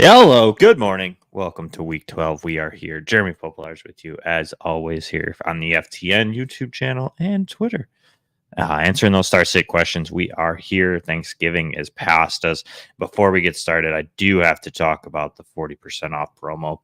Hello, good morning. Welcome to week 12. We are here. Jeremy Popielarz with you, as always, here on the FTN YouTube channel and Twitter. Answering those star sit questions. We are here. Thanksgiving is past us. Before we get started, I do have to talk about the 40% off promo.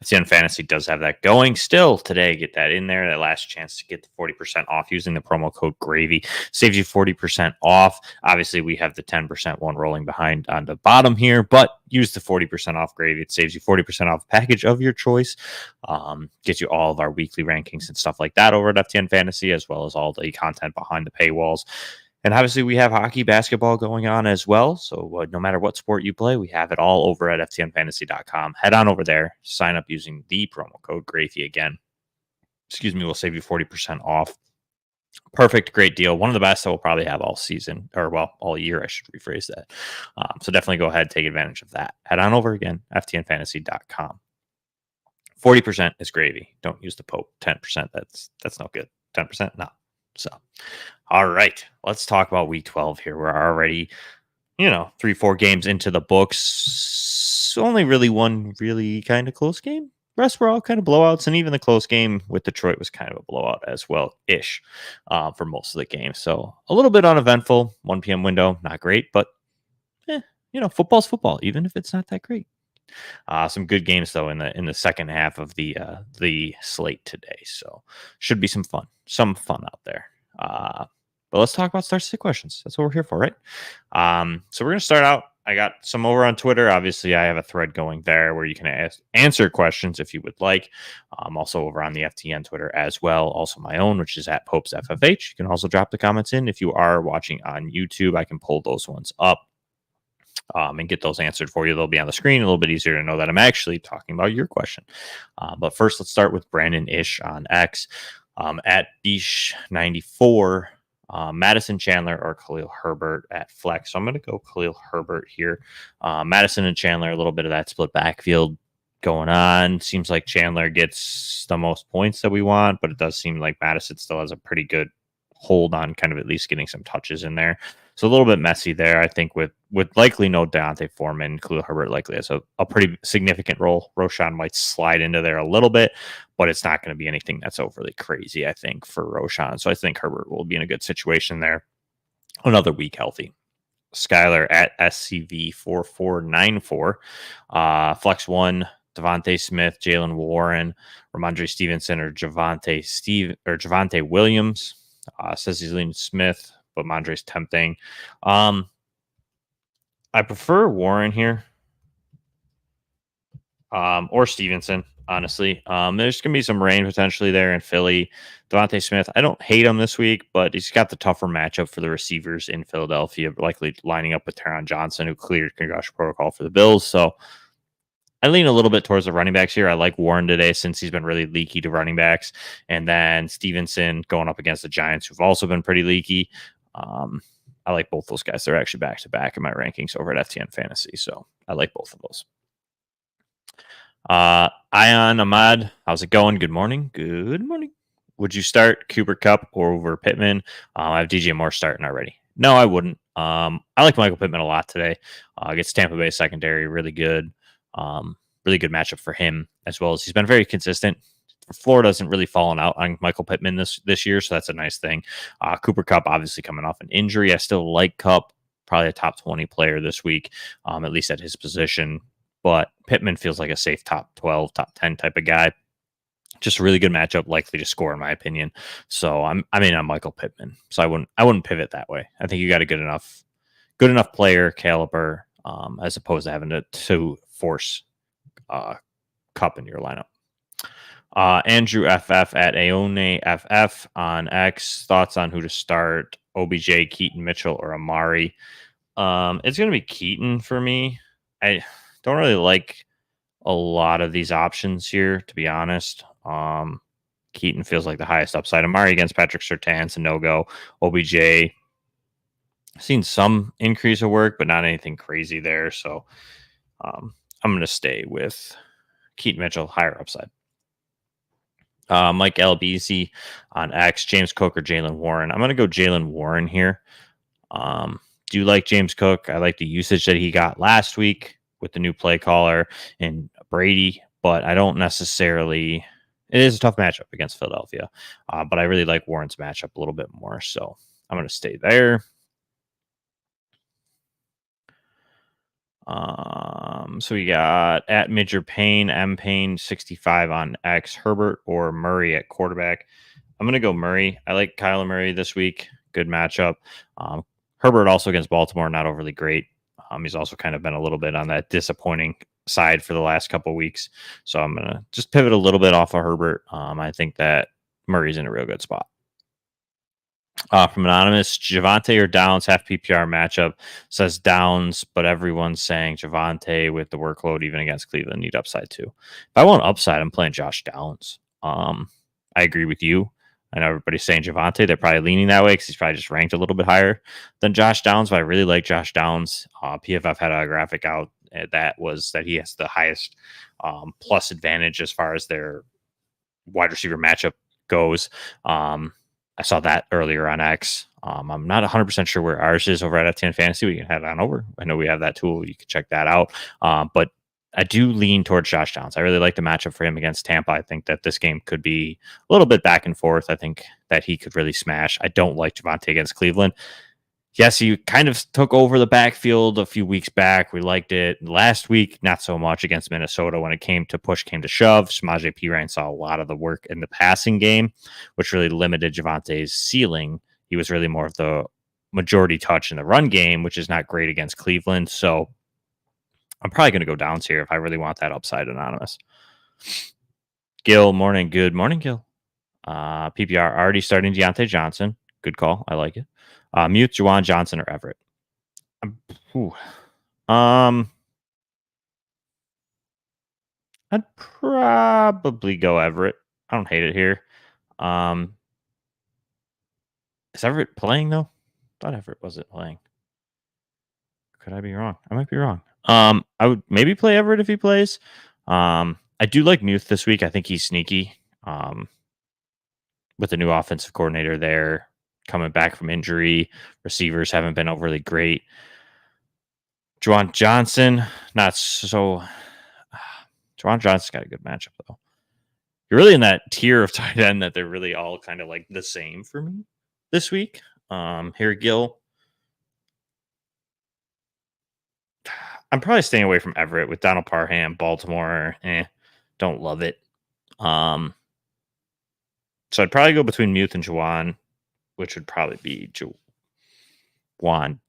FTN Fantasy does have that going still today. Get that in there. That last chance to get the 40% off using the promo code GRAVY saves you 40% off. Obviously, we have the 10% one rolling behind on the bottom here, but use the 40% off GRAVY. It saves you 40% off package of your choice. Gets you all of our weekly rankings and stuff like that over at FTN Fantasy, as well as all the content behind the paywalls. And obviously, we have hockey, basketball going on as well. So no matter what sport you play, we have it all over at ftnfantasy.com. Head on over there, sign up using the promo code GRAVY again. We'll save you 40% off. Perfect, great deal. One of the best that we'll probably have all season, or all year, I should rephrase that. So definitely go ahead, take advantage of that. Head on over again, ftnfantasy.com. 40% is gravy. Don't use the Pope. 10%, that's no good. 10%, no. So, all right, let's talk about week 12 here. We're already, 3-4 games into the books. Only really one really kind of close game. The rest were all kind of blowouts, and even the close game with Detroit was kind of a blowout as well-ish for most of the game. So a little bit uneventful. 1 p.m. window, not great, but football's football, even if it's not that great. Some good games though in the second half of the slate today, so should be some fun out there. But let's talk about start sit questions. That's what we're here for, right? So we're gonna start out. I got some over on Twitter. Obviously, I have a thread going there where you can answer questions if you would like. Also over on the FTN Twitter as well. Also my own, which is at Popes FFH. You can also drop the comments in if you are watching on YouTube. I can pull those ones up. And get those answered for you. They'll be on the screen. A little bit easier to know that I'm actually talking about your question. But first, let's start with Brandon Ish on X at Bish94. Madison Chandler or Khalil Herbert at flex. So I'm going to go Khalil Herbert here. Madison and Chandler, a little bit of that split backfield going on. Seems like Chandler gets the most points that we want, but it does seem like Madison still has a pretty good hold on kind of at least getting some touches in there. So a little bit messy there. I think with likely no Deontay Foreman, Khalil Herbert likely has a pretty significant role. Roshan might slide into there a little bit, but it's not going to be anything that's overly crazy, I think, for Roshan. So I think Herbert will be in a good situation there. Another week healthy. Skyler at SCV4494. Flex 1, Devontae Smith, Jalen Warren, Ramondre Stevenson, or Javonte Williams. Says he's leaning Smith, but Mondre's tempting. I prefer Warren here. Or Stevenson, honestly. There's going to be some rain potentially there in Philly. Devontae Smith, I don't hate him this week, but he's got the tougher matchup for the receivers in Philadelphia, likely lining up with Taron Johnson, who cleared concussion protocol for the Bills. So I lean a little bit towards the running backs here. I like Warren today since he's been really leaky to running backs. And then Stevenson going up against the Giants, who've also been pretty leaky. I like both those guys. They're actually back-to-back in my rankings over at FTN Fantasy. So I like both of those. Ion Ahmad, how's it going? Good morning. Good morning. Would you start Cooper Kupp over Pittman? I have DJ Moore starting already. No, I wouldn't. I like Michael Pittman a lot today. Gets Tampa Bay secondary really good. Really good matchup for him, as well as he's been very consistent. Florida hasn't really fallen out on Michael Pittman this year, so that's a nice thing. Cooper Kupp obviously coming off an injury. I still like Kupp, probably a top 20 player this week, at least at his position. But Pittman feels like a safe top 12, top 10 type of guy. Just a really good matchup, likely to score in my opinion. So I'm on Michael Pittman. So I wouldn't pivot that way. I think you got a good enough player caliber, as opposed to having to force Kupp in your lineup. Andrew FF at Aone FF on X. Thoughts on who to start? OBJ, Keaton Mitchell, or Amari? It's going to be Keaton for me. I don't really like a lot of these options here, to be honest. Keaton feels like the highest upside. Amari against Patrick Surtain's a no-go. OBJ, seen some increase of work, but not anything crazy there. So I'm going to stay with Keaton Mitchell, higher upside. Mike LBZ on X, James Cook or Jalen Warren. I'm going to go Jalen Warren here. Do like James Cook. I like the usage that he got last week with the new play caller and Brady, but I don't necessarily. It is a tough matchup against Philadelphia, but I really like Warren's matchup a little bit more, so I'm going to stay there. So we got at Midger Payne, M Payne 65 on X, Herbert or Murray at quarterback. I'm gonna go Murray. I like Kyler Murray this week. Good matchup. Herbert also against Baltimore, not overly great. He's also kind of been a little bit on that disappointing side for the last couple of weeks. So I'm gonna just pivot a little bit off of Herbert. I think that Murray's in a real good spot. From Anonymous, Javante or Downs, half PPR matchup, says Downs, but everyone's saying Javante with the workload, even against Cleveland, need upside too. If I want upside, I'm playing Josh Downs. I agree with you. I know everybody's saying Javante. They're probably leaning that way because he's probably just ranked a little bit higher than Josh Downs, but I really like Josh Downs. PFF had a graphic out that was that he has the highest plus advantage as far as their wide receiver matchup goes. I saw that earlier on X. I'm not 100% sure where ours is over at FTN Fantasy. We can head on over. I know we have that tool. You can check that out. But I do lean towards Josh Downs. I really like the matchup for him against Tampa. I think that this game could be a little bit back and forth. I think that he could really smash. I don't like Javante against Cleveland. Yes, he kind of took over the backfield a few weeks back. We liked it. Last week, not so much against Minnesota when it came to push, came to shove. Samaje Perine saw a lot of the work in the passing game, which really limited Javante's ceiling. He was really more of the majority touch in the run game, which is not great against Cleveland. So I'm probably going to go Downs here if I really want that upside. Anonymous. Gil, morning. Good morning, Gil. PPR already starting Deontay Johnson. Good call. I like it. Mute Juwan Johnson or Everett. I'd probably go Everett. I don't hate it here. Is Everett playing though? I thought Everett wasn't playing. Could I be wrong? I might be wrong. I would maybe play Everett if he plays. I do like Muth this week. I think he's sneaky. With the new offensive coordinator there, coming back from injury, receivers haven't been overly great. Juwan Johnson, not so. Juwan Johnson's got a good matchup though. You're really in that tier of tight end that they're really all kind of like the same for me this week. Harry Gill. I'm probably staying away from Everett with Donald Parham, Baltimore. Don't love it. So I'd probably go between Muth and Juwan, which would probably be Juwan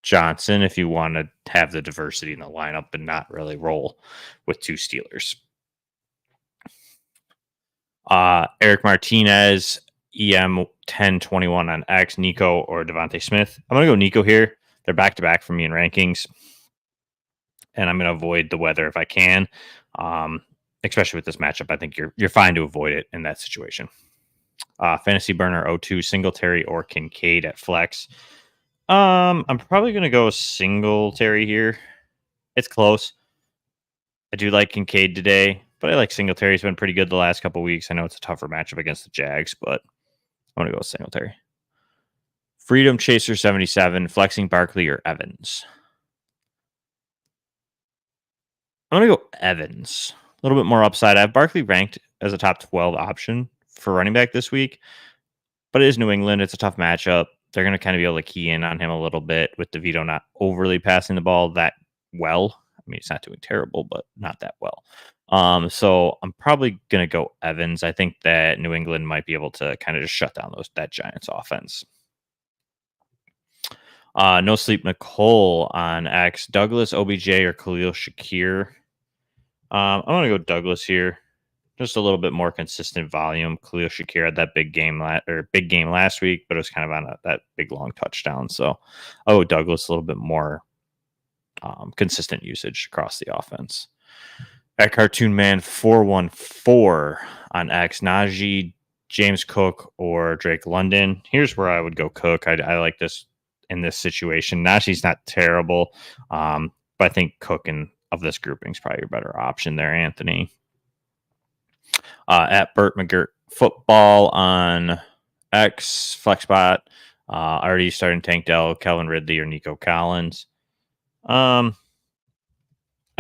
Johnson if you want to have the diversity in the lineup and not really roll with two Steelers. Eric Martinez, EM 1021 on X, Nico or Devontae Smith. I'm going to go Nico here. They're back-to-back for me in rankings. And I'm going to avoid the weather if I can. Especially with this matchup, I think you're fine to avoid it in that situation. Fantasy Burner 02, Singletary or Kincaid at flex. I'm probably going to go Singletary here. It's close. I do like Kincaid today, but I like Singletary. He's been pretty good the last couple weeks. I know it's a tougher matchup against the Jags, but I'm going to go with Singletary. Freedom Chaser 77, flexing Barkley or Evans. I'm going to go Evans. A little bit more upside. I have Barkley ranked as a top 12 option for running back this week, but it is New England. It's a tough matchup. They're going to kind of be able to key in on him a little bit with DeVito not overly passing the ball that well. I mean, he's not doing terrible, but not that well. So I'm probably going to go Evans. I think that New England might be able to kind of just shut down that Giants offense. No Sleep Nicole on X. Douglas, OBJ, or Khalil Shakir. I'm going to go Douglas here. Just a little bit more consistent volume. Khalil Shakir had that big game last week, but it was kind of on that big long touchdown. So, Douglas a little bit more consistent usage across the offense. At Cartoon Man 414 on X, Najee, James Cook, or Drake London. Here's where I would go Cook. I like this in this situation. Najee's not terrible, but I think Cook of this grouping is probably a better option there, Anthony. At Burt McGirt Football on X, Flexbot, already starting Tank Dell, Kelvin Ridley, or Nico Collins.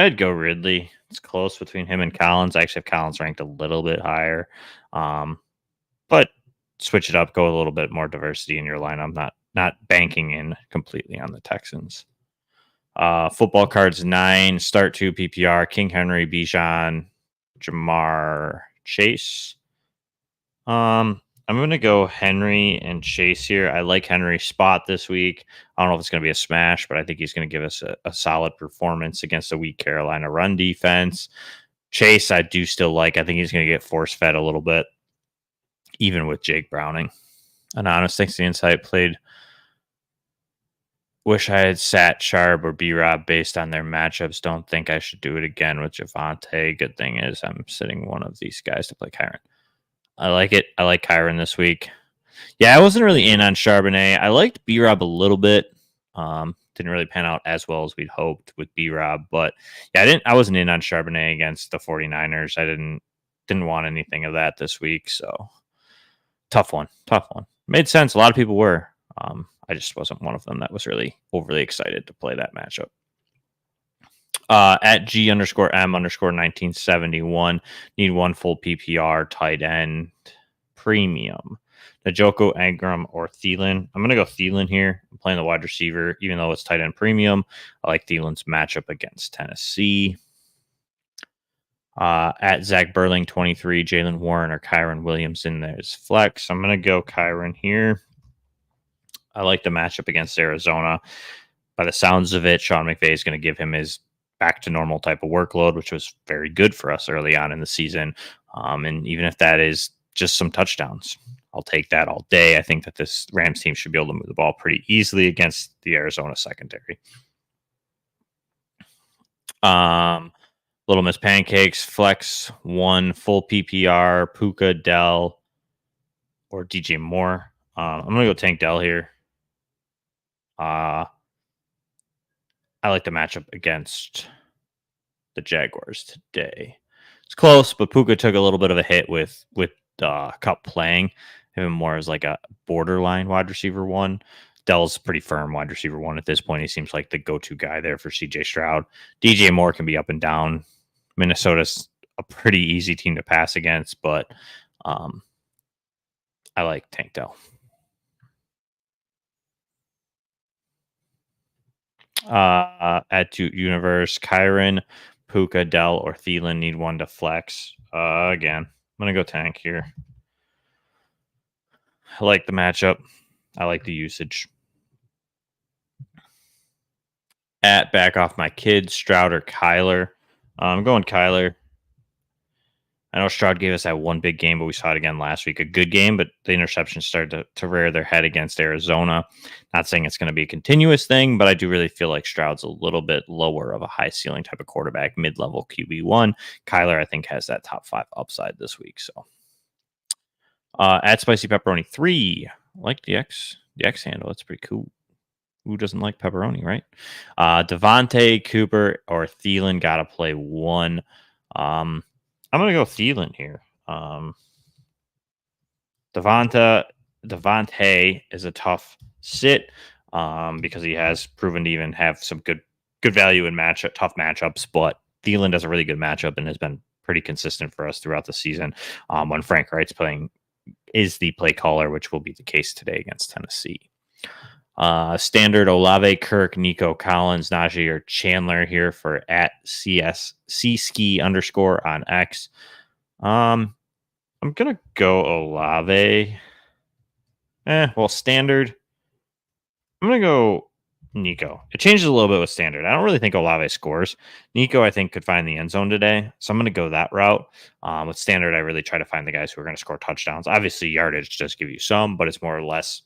I'd go Ridley. It's close between him and Collins. I actually have Collins ranked a little bit higher. But switch it up, go a little bit more diversity in your lineup, not banking in completely on the Texans. Football cards 9, start 2 PPR, King Henry, Bijan, Jamar, Chase. I'm going to go Henry and Chase here. I like Henry's spot this week. I don't know if it's going to be a smash, but I think he's going to give us a solid performance against a weak Carolina run defense. Chase, I do still like. I think he's going to get force fed a little bit, even with Jake Browning. Anonymous, thanks to the insight. Played. Wish I had sat Sharp or B-Rob based on their matchups. Don't think I should do it again with Javonte. Good thing is I'm sitting one of these guys to play Kyron. I like it. I like Kyron this week. Yeah, I wasn't really in on Charbonnet. I liked B-Rob a little bit. Didn't really pan out as well as we'd hoped with B-Rob. But yeah, I wasn't in on Charbonnet against the 49ers. I didn't want anything of that this week. So tough one. Made sense. A lot of people were. I just wasn't one of them that was really overly excited to play that matchup. At G_M_1971, need one full PPR tight end premium. Njoku, Engram, or Thielen. I'm going to go Thielen here. I'm playing the wide receiver, even though it's tight end premium. I like Thielen's matchup against Tennessee. At Zach Burling 23, Jalen Warren or Kyron Williams in there's flex. I'm going to go Kyron here. I like the matchup against Arizona. By the sounds of it, Sean McVay is going to give him his back to normal type of workload, which was very good for us early on in the season. And even if that is just some touchdowns, I'll take that all day. I think that this Rams team should be able to move the ball pretty easily against the Arizona secondary. Little Miss Pancakes, flex 1, full PPR, Puka, Dell, or DJ Moore. I'm going to go Tank Dell here. I like the matchup against the Jaguars today. It's close, but Puka took a little bit of a hit with Cup playing him more as like a borderline wide receiver 1. Dell's pretty firm wide receiver 1 at this point. He seems like the go-to guy there for CJ Stroud. DJ Moore can be up and down. Minnesota's a pretty easy team to pass against, but I like Tank Dell. Add to Universe, Kyron, Puka, Dell, or Thielen need one to flex. Again, I'm going to go Tank here. I like the matchup. I like the usage. At Back Off My Kids, Stroud or Kyler. I'm going Kyler. I know Stroud gave us that one big game, but we saw it again last week. A good game, but the interceptions started to rear their head against Arizona. Not saying it's going to be a continuous thing, but I do really feel like Stroud's a little bit lower of a high ceiling type of quarterback, mid-level QB1. Kyler, I think, has that top 5 upside this week. So, at Spicy Pepperoni 3, I like the X handle. It's pretty cool. Who doesn't like pepperoni, right? Devontae, Cooper, or Thielen got to play 1. I'm going to go Thielen here. Devontae is a tough sit because he has proven to even have some good value in tough matchups, but Thielen does a really good matchup and has been pretty consistent for us throughout the season when Frank Wright's is the play caller, which will be the case today against Tennessee. Standard Olave, Kirk, Nico, Collins, Najee, or Chandler here for at CSC__ on X. I'm gonna go Olave. Standard. I'm gonna go Nico. It changes a little bit with standard. I don't really think Olave scores. Nico, I think, could find the end zone today, so I'm gonna go that route. With standard, I really try to find the guys who are gonna score touchdowns. Obviously, yardage does give you some, but it's more or less.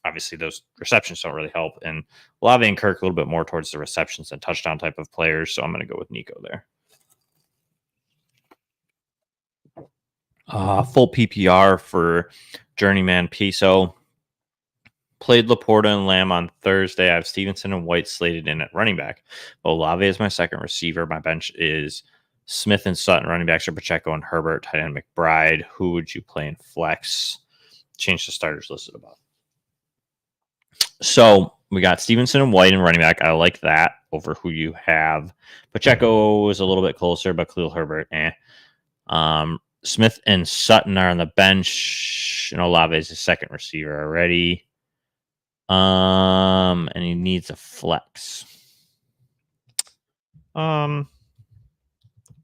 Obviously, those receptions don't really help. And Olave and Kirk a little bit more towards the receptions and touchdown type of players. So I'm going to go with Nico there. Full PPR for Journeyman Piso. Played Laporta and Lamb on Thursday. I have Stevenson and White slated in at running back. Olave is my second receiver. My bench is Smith and Sutton. Running backs are Pacheco and Herbert. Tight end McBride. Who would you play in flex? Change the starters listed above. So We got Stevenson and White and running back. I like that over who you have. Pacheco is a little bit closer, but Khalil Herbert, Smith and Sutton are on the bench, and Olave is a second receiver already. And he needs a flex. I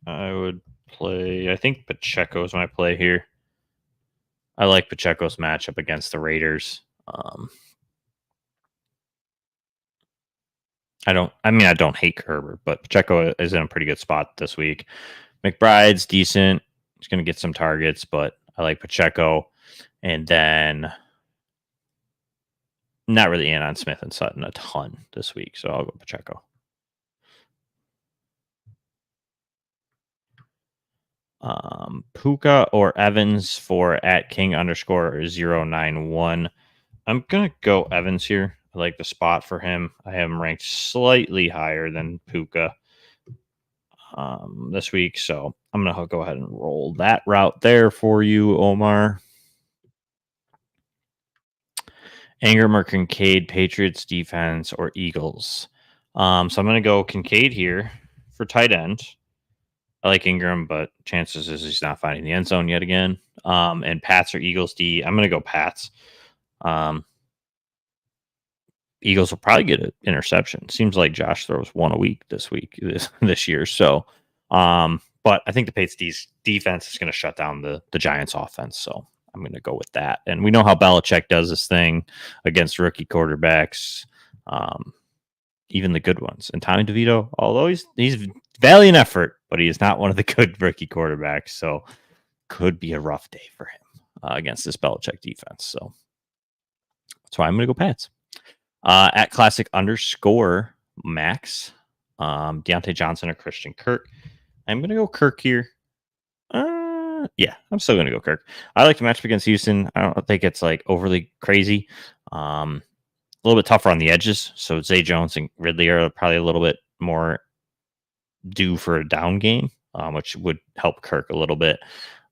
would play. I think Pacheco is my play here. I like Pacheco's matchup against the Raiders. I don't hate Herbert, but Pacheco is in a pretty good spot this week. McBride's decent. He's going to get some targets, but I like Pacheco. And then not really in on Smith and Sutton a ton this week, so I'll go Pacheco. Puka or Evans for @King_091. I'm going to go Evans here. I like the spot for him. I have him ranked slightly higher than Puka this week, so I'm going to go ahead and roll that route there for you, Omar. Ingram or Kincaid, Patriots defense or Eagles. So I'm going to go Kincaid here for tight end. I like Ingram, but chances is he's not finding the end zone yet again. And Pats or Eagles D. I'm going to go Pats. Eagles will probably get an interception. Seems like Josh throws one a week this year. So, but I think the Patriots defense is going to shut down the Giants offense. So I'm going to go with that. And we know how Belichick does this thing against rookie quarterbacks, even the good ones. And Tommy DeVito, although he's valiant effort, but he is not one of the good rookie quarterbacks. So could be a rough day for him against this Belichick defense. So that's why I'm going to go Pats. @classic_Max, Deontay Johnson or Christian Kirk. I'm going to go Kirk here. Yeah, I'm still going to go Kirk. I like the matchup against Houston. I don't think it's like overly crazy. A little bit tougher on the edges. So Zay Jones and Ridley are probably a little bit more due for a down game, which would help Kirk a little bit.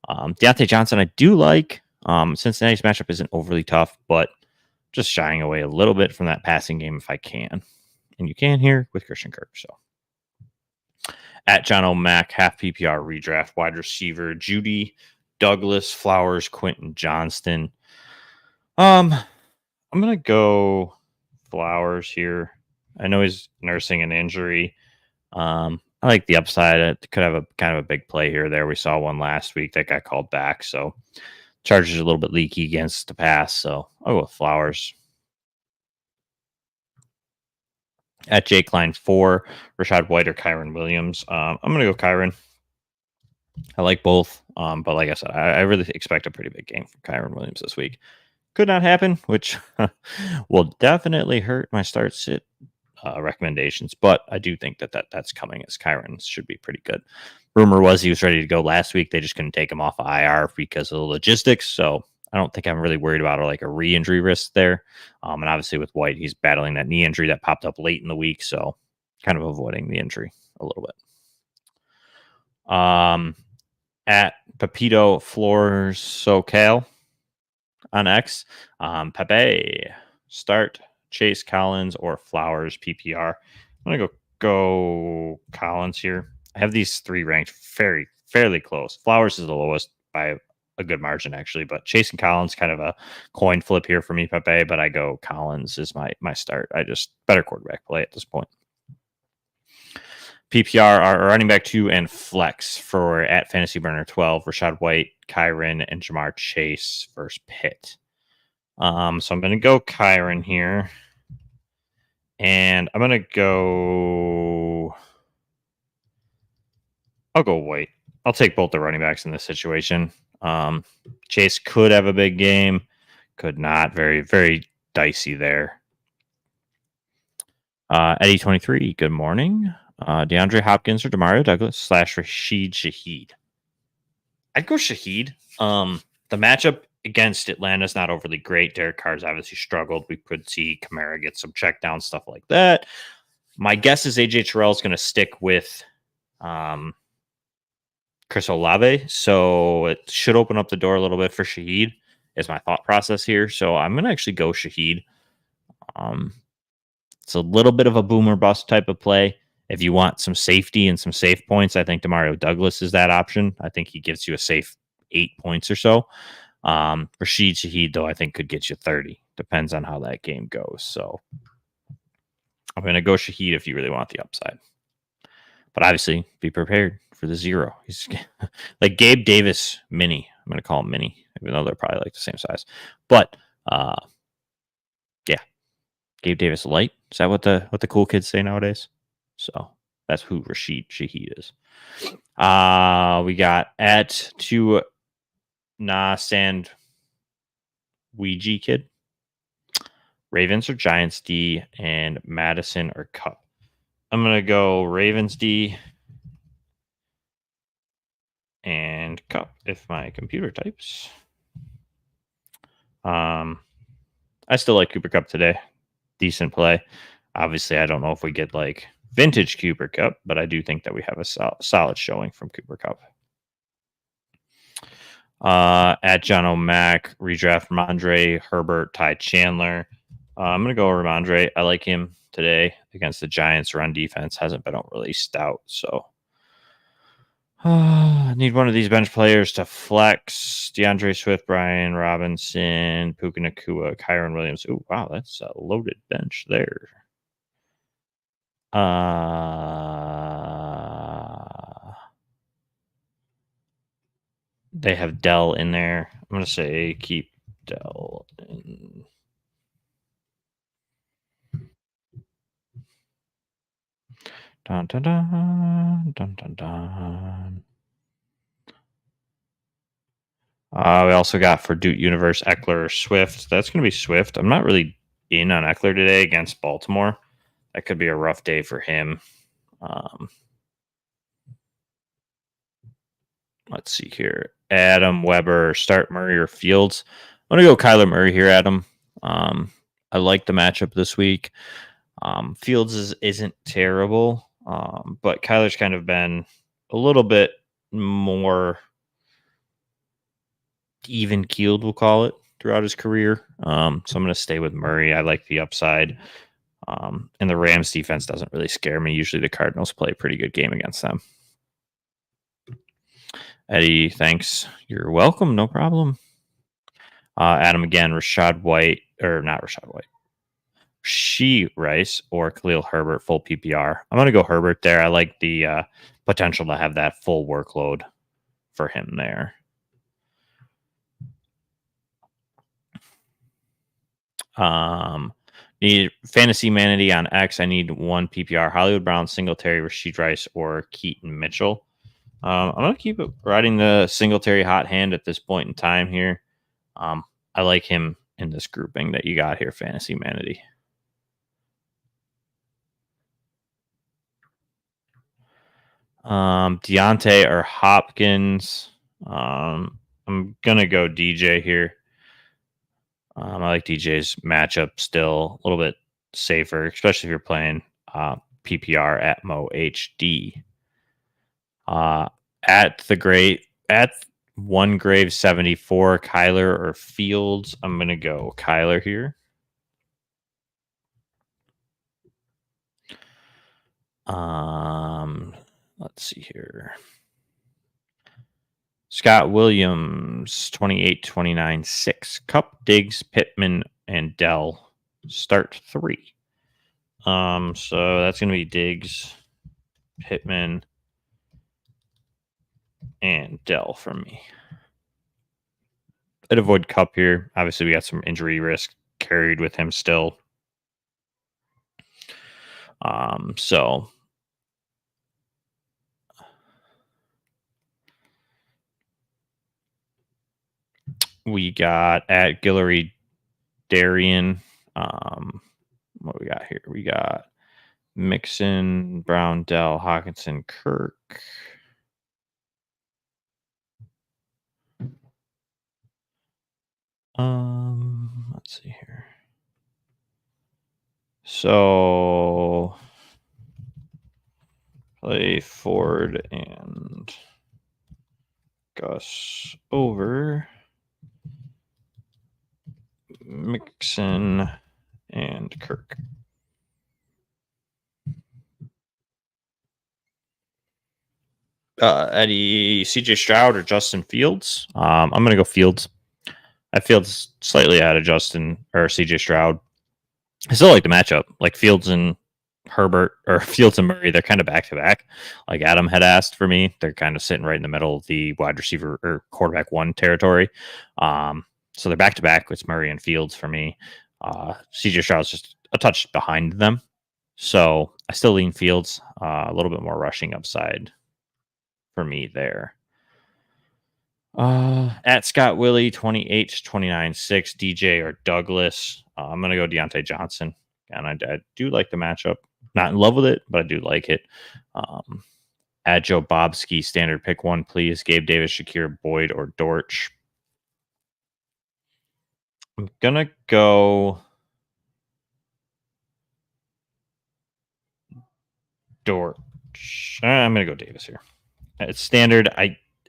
Deontay Johnson, I do like. Cincinnati's matchup isn't overly tough, but just shying away a little bit from that passing game if I can. And you can here with Christian Kirk. So @John O'Mac, half PPR redraft, wide receiver, Judy, Douglas, Flowers, Quentin Johnston. I'm going to go Flowers here. I know he's nursing an injury. I like the upside. It could have a kind of a big play here or there. We saw one last week that got called back. So Chargers are a little bit leaky against the pass. So I'll go with Flowers. @Jake Line 4, Rashad White or Kyron Williams. I'm going to go Kyron. I like both. But like I said, I really expect a pretty big game from Kyron Williams this week. Could not happen, which will definitely hurt my start sit recommendations. But I do think that's coming, as Kyron should be pretty good. Rumor was he was ready to go last week. They just couldn't take him off of IR because of the logistics. So I don't think I'm really worried about like a re-injury risk there. And obviously with White, he's battling that knee injury that popped up late in the week. So kind of avoiding the injury a little bit. @Pepito Floors SoCal on X. Pepe, start Chase Collins or Flowers PPR. I'm going to go Collins here. I have these three ranked fairly close. Flowers is the lowest by a good margin, actually, but Chase and Collins kind of a coin flip here for me, Pepe, but I go Collins is my start. I just better quarterback play at this point. PPR are running back 2 and flex for @FantasyBurner12, Rashad White, Kyron, and Jamar Chase versus Pitt. So I'm going to go Kyron here. And I'm going to go... I'll go White. I'll take both the running backs in this situation. Chase could have a big game. Could not. Very, very dicey there. Eddie23, good morning. DeAndre Hopkins or Demario Douglas / Rashid Shaheed. I'd go Shaheed. The matchup against Atlanta is not overly great. Derek Carr's obviously struggled. We could see Kamara get some check down, stuff like that. My guess is AJ Terrell is going to stick with Chris Olave, so it should open up the door a little bit for Shaheed, is my thought process here. So I'm going to actually go Shaheed. It's a little bit of a boomer bust type of play. If you want some safety and some safe points, I think Demario Douglas is that option. I think he gives you a safe 8 points or so. Rashid Shaheed, though, I think could get you 30. Depends on how that game goes. So I'm going to go Shaheed if you really want the upside. But obviously, be prepared for the 0. He's like Gabe Davis mini. I'm going to call him mini, even though they're probably like the same size. But yeah, Gabe Davis light. Is that what the cool kids say nowadays? So that's who Rashid Shaheed is. We got at to Sand Ouija kid. Ravens or Giants D, and Madison or Cup. I'm going to go Ravens D and Cup if my computer types. I still like Cooper Cup today. Decent play. Obviously, I don't know if we get like vintage Cooper Cup, but I do think that we have a solid showing from Cooper Cup. At John O'Mac, redraft Ramondre, Herbert, Ty Chandler. I'm going to go Ramondre. I like him today against the Giants. Run defense hasn't been really stout, so I need one of these bench players to flex. DeAndre Swift, Brian Robinson, Puka Nacua, Kyron Williams. Oh, wow, that's a loaded bench there. They have Dell in there. I'm going to say keep Dell in. Dun, dun, dun, dun, dun, dun. We also got for Duke Universe Eckler Swift. That's going to be Swift. I'm not really in on Eckler today against Baltimore. That could be a rough day for him. Let's see here. Adam Weber, start Murray or Fields. I'm going to go Kyler Murray here, Adam. I like the matchup this week. Fields isn't terrible, but Kyler's kind of been a little bit more even keeled, we'll call it, throughout his career. So I'm going to stay with Murray. I like the upside. And the Rams defense doesn't really scare me. Usually the Cardinals play a pretty good game against them. Eddie, thanks. You're welcome. No problem. Adam again, Rashad White, or not Rashad White. Rice or Khalil Herbert, full PPR. I'm going to go Herbert there. I like the potential to have that full workload for him there. Need Fantasy Manatee on X. I need one PPR. Hollywood Brown, Singletary, Rashid Rice, or Keaton Mitchell. I'm going to keep riding the Singletary hot hand at this point in time here. I like him in this grouping that you got here, Fantasy Manatee. Deontay or Hopkins. I'm going to go DJ here. I like DJ's matchup still a little bit safer, especially if you're playing PPR at Mo HD. At One Grave 74, Kyler or Fields. I'm going to go Kyler here. Let's see here. Scott Williams, 28, 29, 6. Cup, Diggs, Pittman, and Dell. Start 3. So that's going to be Diggs, Pittman, and Dell for me. I'd avoid Cup here. Obviously, we got some injury risk carried with him still. So we got at Guillory Darian. What we got here? We got Mixon, Brown, Dell, Hawkinson, Kirk. Let's see here. So play Ford and Gus over Mixon and Kirk. Eddie, CJ Stroud or Justin Fields. I'm going to go Fields. I feel slightly out of Justin or CJ Stroud. I still like the matchup. Like Fields and Herbert or Fields and Murray, they're kind of back to back. Like Adam had asked for me, they're kind of sitting right in the middle of the wide receiver or quarterback one territory. So they're back to back. It's Murray and Fields for me. CJ Stroud's just a touch behind them. So I still lean Fields, a little bit more rushing upside for me there. At Scott Willie 28-29-6 DJ or Douglas. I'm gonna go Deontay Johnson, and I do like the matchup. Not in love with it, but I do like it. At Joe Bobski, standard pick one, please. Gabe Davis, Shakir, Boyd, or Dortch. I'm gonna go Dortch. I'm gonna go Davis here. It's standard.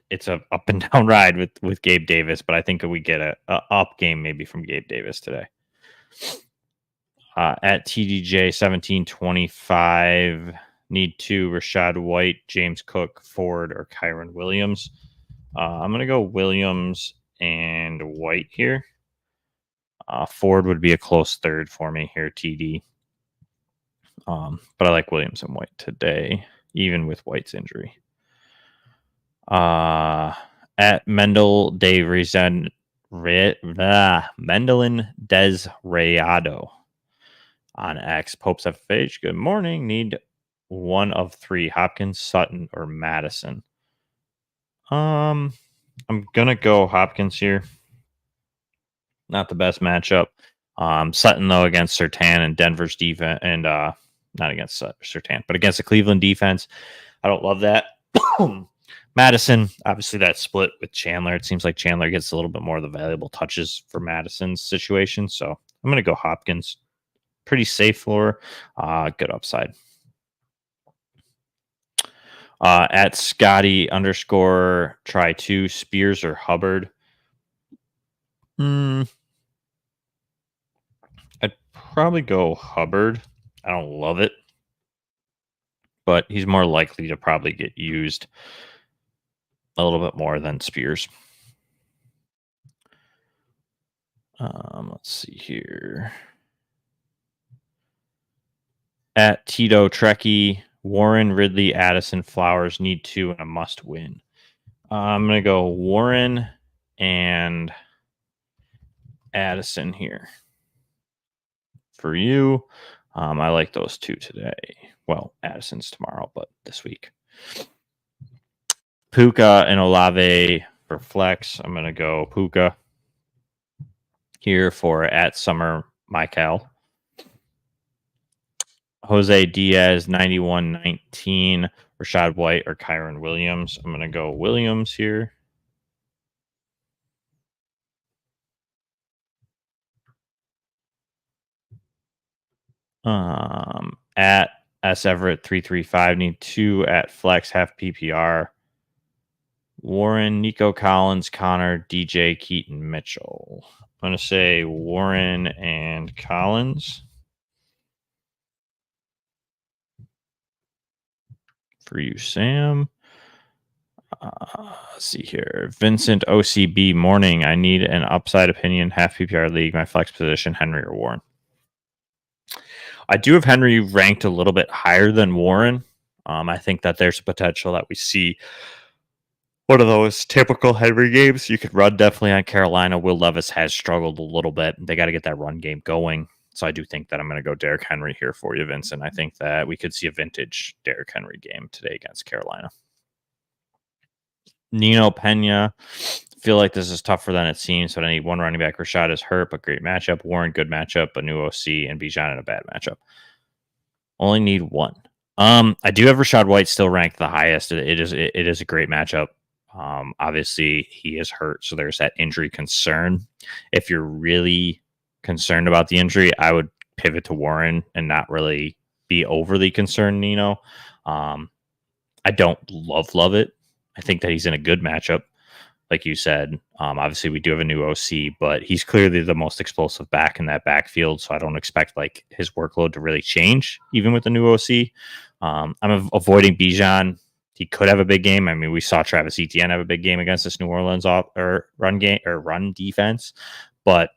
It's a up and down ride with Gabe Davis, but I think we get a up game maybe from Gabe Davis today. At TDJ 1725, need two Rashad White, James Cook, Ford, or Kyron Williams. I'm gonna go Williams and White here. Ford would be a close third for me here, TD. But I like Williams and White today, even with White's injury. At Mendel de Rezen, Mendelin Desrayado on X. Pope's FH. Good morning. Need one of three: Hopkins, Sutton, or Madison. I'm gonna go Hopkins here. Not the best matchup. Sutton though against Surtain and Denver's defense, and not against Surtain, but against the Cleveland defense. I don't love that. Madison, obviously that split with Chandler. It seems like Chandler gets a little bit more of the valuable touches for Madison's situation. So I'm going to go Hopkins. Pretty safe floor. Good upside. At Scotty _ try two, Spears or Hubbard. I'd probably go Hubbard. I don't love it, but he's more likely to probably get used a little bit more than Spears. Let's see here. At Tito Trekkie, Warren, Ridley, Addison, Flowers need two and a must win. I'm going to go Warren and Addison here. For you, I like those two today. Well, Addison's tomorrow, but this week. Puka and Olave for flex. I'm going to go Puka here for at Summer Michael. Jose Diaz 91-19, Rashad White or Kyron Williams. I'm going to go Williams here. At S Everett 335, need two at flex, half PPR. Warren, Nico Collins, Connor, DJ, Keaton, Mitchell. I'm going to say Warren and Collins. For you, Sam. Let's see here. Vincent OCB morning. I need an upside opinion, half PPR league, my flex position, Henry or Warren. I do have Henry ranked a little bit higher than Warren. I think that there's a potential that we see one of those typical Henry games. You could run definitely on Carolina. Will Levis has struggled a little bit. They got to get that run game going. So I do think that I'm going to go Derrick Henry here for you, Vincent. I think that we could see a vintage Derrick Henry game today against Carolina. Nino Pena. Feel like this is tougher than it seems, but I need one running back. Rashad is hurt, but great matchup. Warren, good matchup. A new OC, and Bijan in a bad matchup. Only need one. I do have Rashad White still ranked the highest. It is a great matchup. Obviously, he is hurt, so there's that injury concern. If you're really concerned about the injury, I would pivot to Warren and not really be overly concerned, Nino. I don't love it. I think that he's in a good matchup. Like you said, obviously we do have a new OC, but he's clearly the most explosive back in that backfield. So I don't expect like his workload to really change, even with the new OC. I'm avoiding Bijan he could have a big game. I mean, we saw Travis Etienne have a big game against this New Orleans run defense, but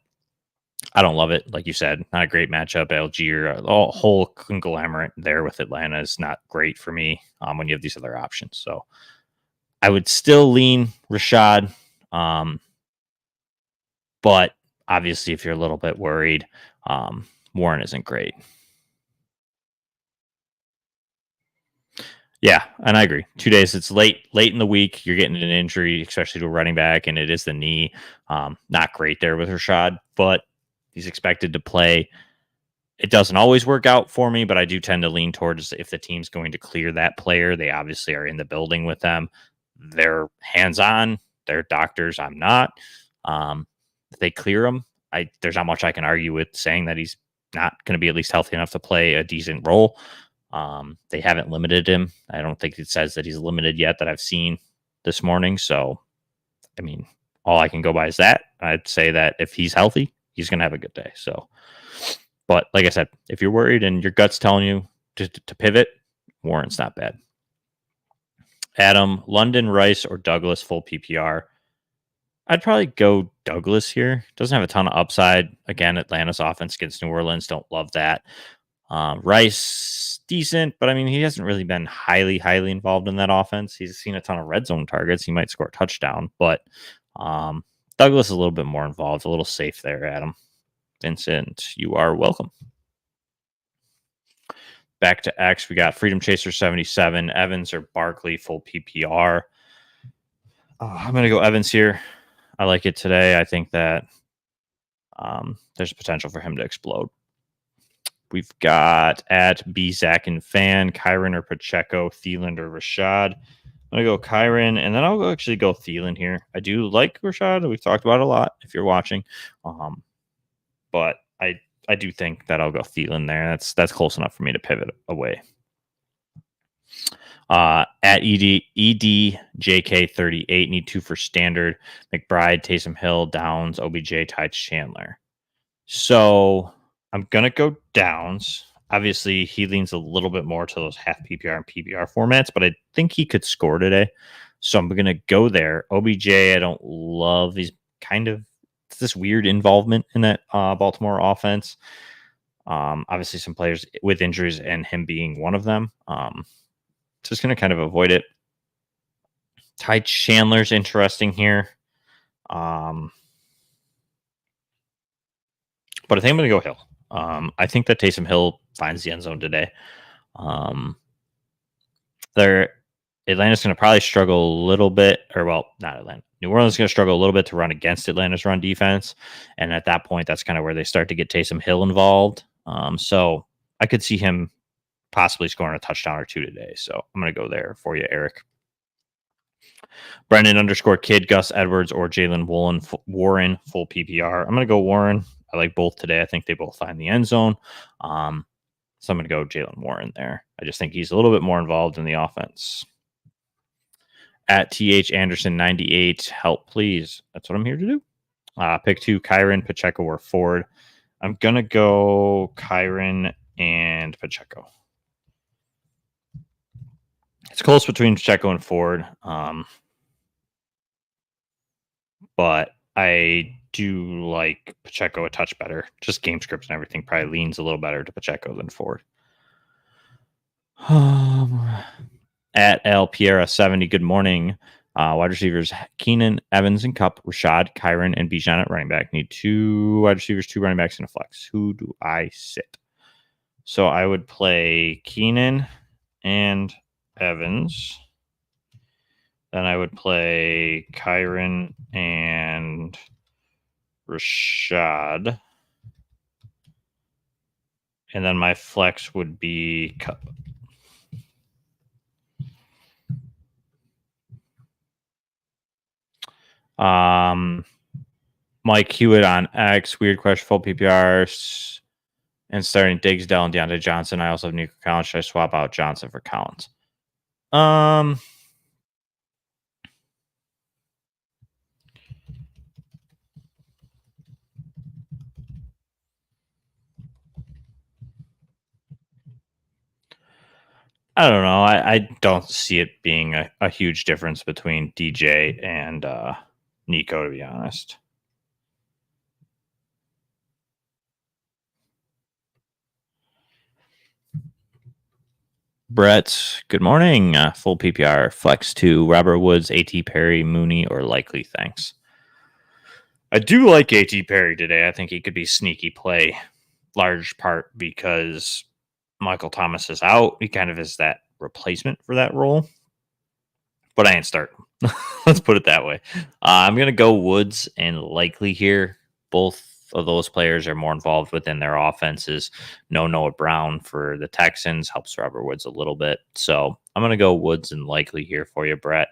I don't love it. Like you said, not a great matchup. Algier, the whole conglomerate there with Atlanta is not great for me when you have these other options. So I would still lean Rashad, but obviously, if you're a little bit worried, Warren isn't great. Yeah, and I agree. 2 days, it's late in the week. You're getting an injury, especially to a running back, and it is the knee. Not great there with Rashad, but he's expected to play. It doesn't always work out for me, but I do tend to lean towards if the team's going to clear that player, they obviously are in the building with them. They're hands-on. They're doctors. I'm not. If they clear him, there's not much I can argue with saying that he's not going to be at least healthy enough to play a decent role. They haven't limited him. I don't think it says that he's limited yet that I've seen this morning. So, I mean, all I can go by is that. I'd say that if he's healthy, he's going to have a good day. So, but like I said, if you're worried and your gut's telling you to pivot, Warren's not bad. Adam, London, Rice, or Douglas full PPR. I'd probably go Douglas here. Doesn't have a ton of upside. Again, Atlanta's offense against New Orleans. Don't love that. Rice, decent, but I mean, he hasn't really been highly involved in that offense. He's seen a ton of red zone targets. He might score a touchdown, but Douglas is a little bit more involved, a little safe there, Adam. Vincent, you are welcome. Back to X, we got Freedom Chaser 77, Evans or Barkley, full PPR. I'm going to go Evans here. I like it today. I think that there's a potential for him to explode. We've got at B, Zach and Fan, Kyron or Pacheco, Thielen or Rashad. I'm going to go Kyron, and then I'll actually go Thielen here. I do like Rashad. We've talked about it a lot if you're watching. But I do think that I'll go Thielen there. That's close enough for me to pivot away. At EDJK38, need 2 for standard. McBride, Taysom Hill, Downs, OBJ, Ty Chandler. So I'm going to go Downs. Obviously, he leans a little bit more to those half PPR and PPR formats, but I think he could score today. So I'm going to go there. OBJ, I don't love. He's kind of this weird involvement in that Baltimore offense. Obviously, some players with injuries and him being one of them. Just going to kind of avoid it. Ty Chandler's interesting here. But I think I'm going to go Hill. I think that Taysom Hill finds the end zone today. Atlanta's going to probably struggle a little bit, not Atlanta. New Orleans is going to struggle a little bit to run against Atlanta's run defense. And at that point, that's kind of where they start to get Taysom Hill involved. So I could see him possibly scoring a touchdown or 2 today. So I'm going to go there for you, Eric. Brendan _Kid, Gus Edwards, or Jalen Warren, full PPR. I'm going to go Warren. I like both today. I think they both find the end zone. So I'm going to go Jalen Warren there. I just think he's a little bit more involved in the offense. At TH Anderson 98, help please. That's what I'm here to do. Pick 2, Kyron, Pacheco, or Ford. I'm going to go Kyron and Pacheco. It's close between Pacheco and Ford. But I do like Pacheco a touch better. Just game scripts and everything probably leans a little better to Pacheco than Ford. At L Piera 70, good morning. Wide receivers Keenan, Evans, and Kupp, Rashad, Kyron, and Bijan at running back. Need 2 wide receivers, 2 running backs, and a flex. Who do I sit? So I would play Keenan and Evans. Then I would play Kyron and Rashad. And then my flex would be Kupp. Mike Hewitt on X, weird question, full PPR, and starting Diggs, Dell, and Deontay Johnson. I also have Nico Collins. Should I swap out Johnson for Collins? I don't know. I don't see it being a huge difference between DJ and Nico, to be honest. Brett, good morning. Full PPR, flex 2, Robert Woods, AT Perry, Mooney, or likely, thanks. I do like AT Perry today. I think he could be sneaky play, large part because Michael Thomas is out. He kind of is that replacement for that role, but I ain't starting. Let's put it that way. I'm going to go Woods and likely here. Both of those players are more involved within their offenses. No Noah Brown for the Texans helps Robert Woods a little bit. So I'm going to go Woods and likely here for you, Brett.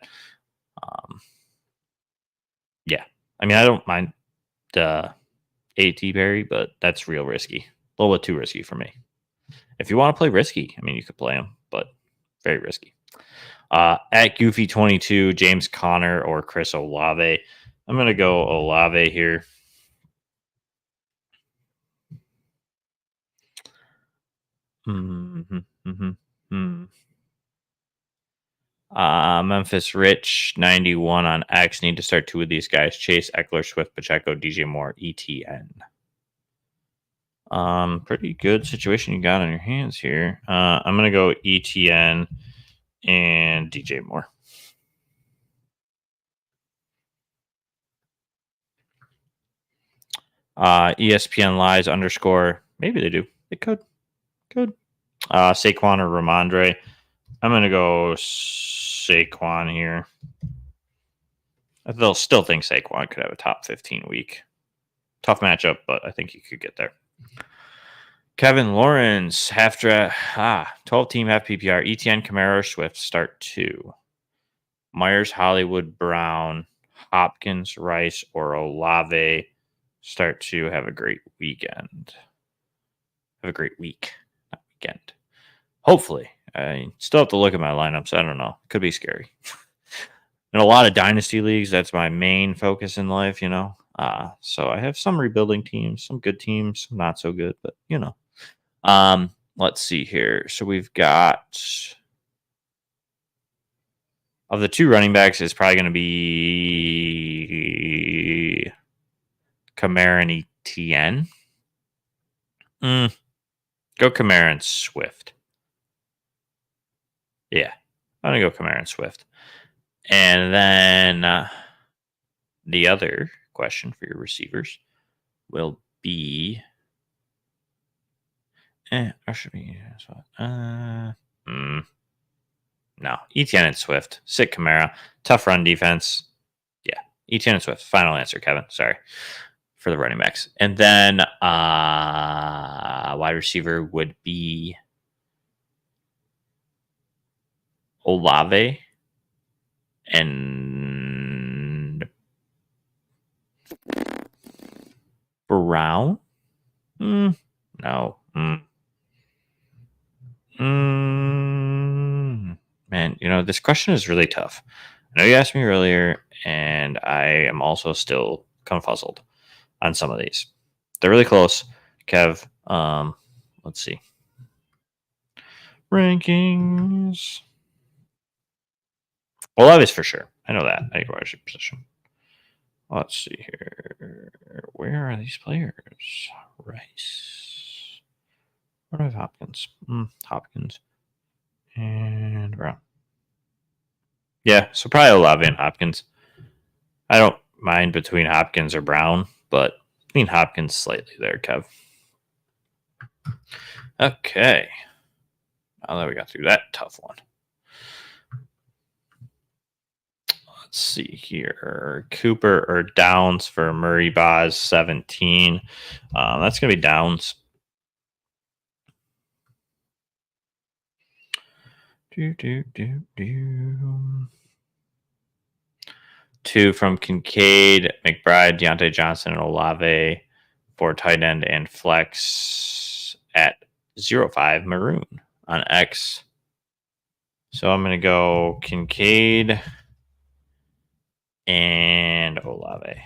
Yeah. I mean, I don't mind the AT Berry, but that's real risky. A little bit too risky for me. If you want to play risky, I mean, you could play him, but very risky. At Goofy22, James Conner or Chris Olave. I'm going to go Olave here. Memphis Rich, 91 on X. Need to start 2 of these guys. Chase, Eckler, Swift, Pacheco, DJ Moore, ETN. Pretty good situation you got on your hands here. I'm going to go ETN and DJ Moore. ESPN lies _ maybe they do. They could. Saquon or Ramondre. I'm going to go Saquon here. They'll still think Saquon could have a top 15 week. Tough matchup, but I think you could get there. Kevin Lawrence, half draft, 12 team, half PPR. ETN, Kamara, Swift, start 2. Myers, Hollywood, Brown, Hopkins, Rice, or Olave, start 2. Have a great weekend. Have a great week, not weekend. Hopefully. I still have to look at my lineups. I don't know. Could be scary. In a lot of dynasty leagues, that's my main focus in life, you know. So I have some rebuilding teams, some good teams, some not so good, but you know. Let's see here. So we've got of the 2 running backs, it's probably going to be Kamara and ETN. Go Kamara and Swift. Yeah, I'm going to go Kamara and Swift. And then the other question for your receivers will be I should be no, ETN and Swift. Sit Kamara. Tough run defense. Yeah, ETN and Swift. Final answer, Kevin. Sorry for the running backs. And then wide receiver would be Olave and Brown. No. Man, you know, this question is really tough. I know you asked me earlier, and I am also still confuzzled on some of these. They're really close. Kev, let's see. Rankings. Olave's for sure. I know that. I know your position. Let's see here. Where are these players? Rice. What do I have? Hopkins. Hopkins. And Brown. Yeah, so probably Olave and Hopkins. I don't mind between Hopkins or Brown, but between Hopkins slightly there, Kev. Okay. Now that we got through that tough one. Let's see here. Cooper or Downs for Murray Boz 17. That's going to be Downs. Two from Kincaid, McBride, Deontay Johnson, and Olave for tight end and flex at 0.5 Maroon on X. So I'm going to go Kincaid and Olave.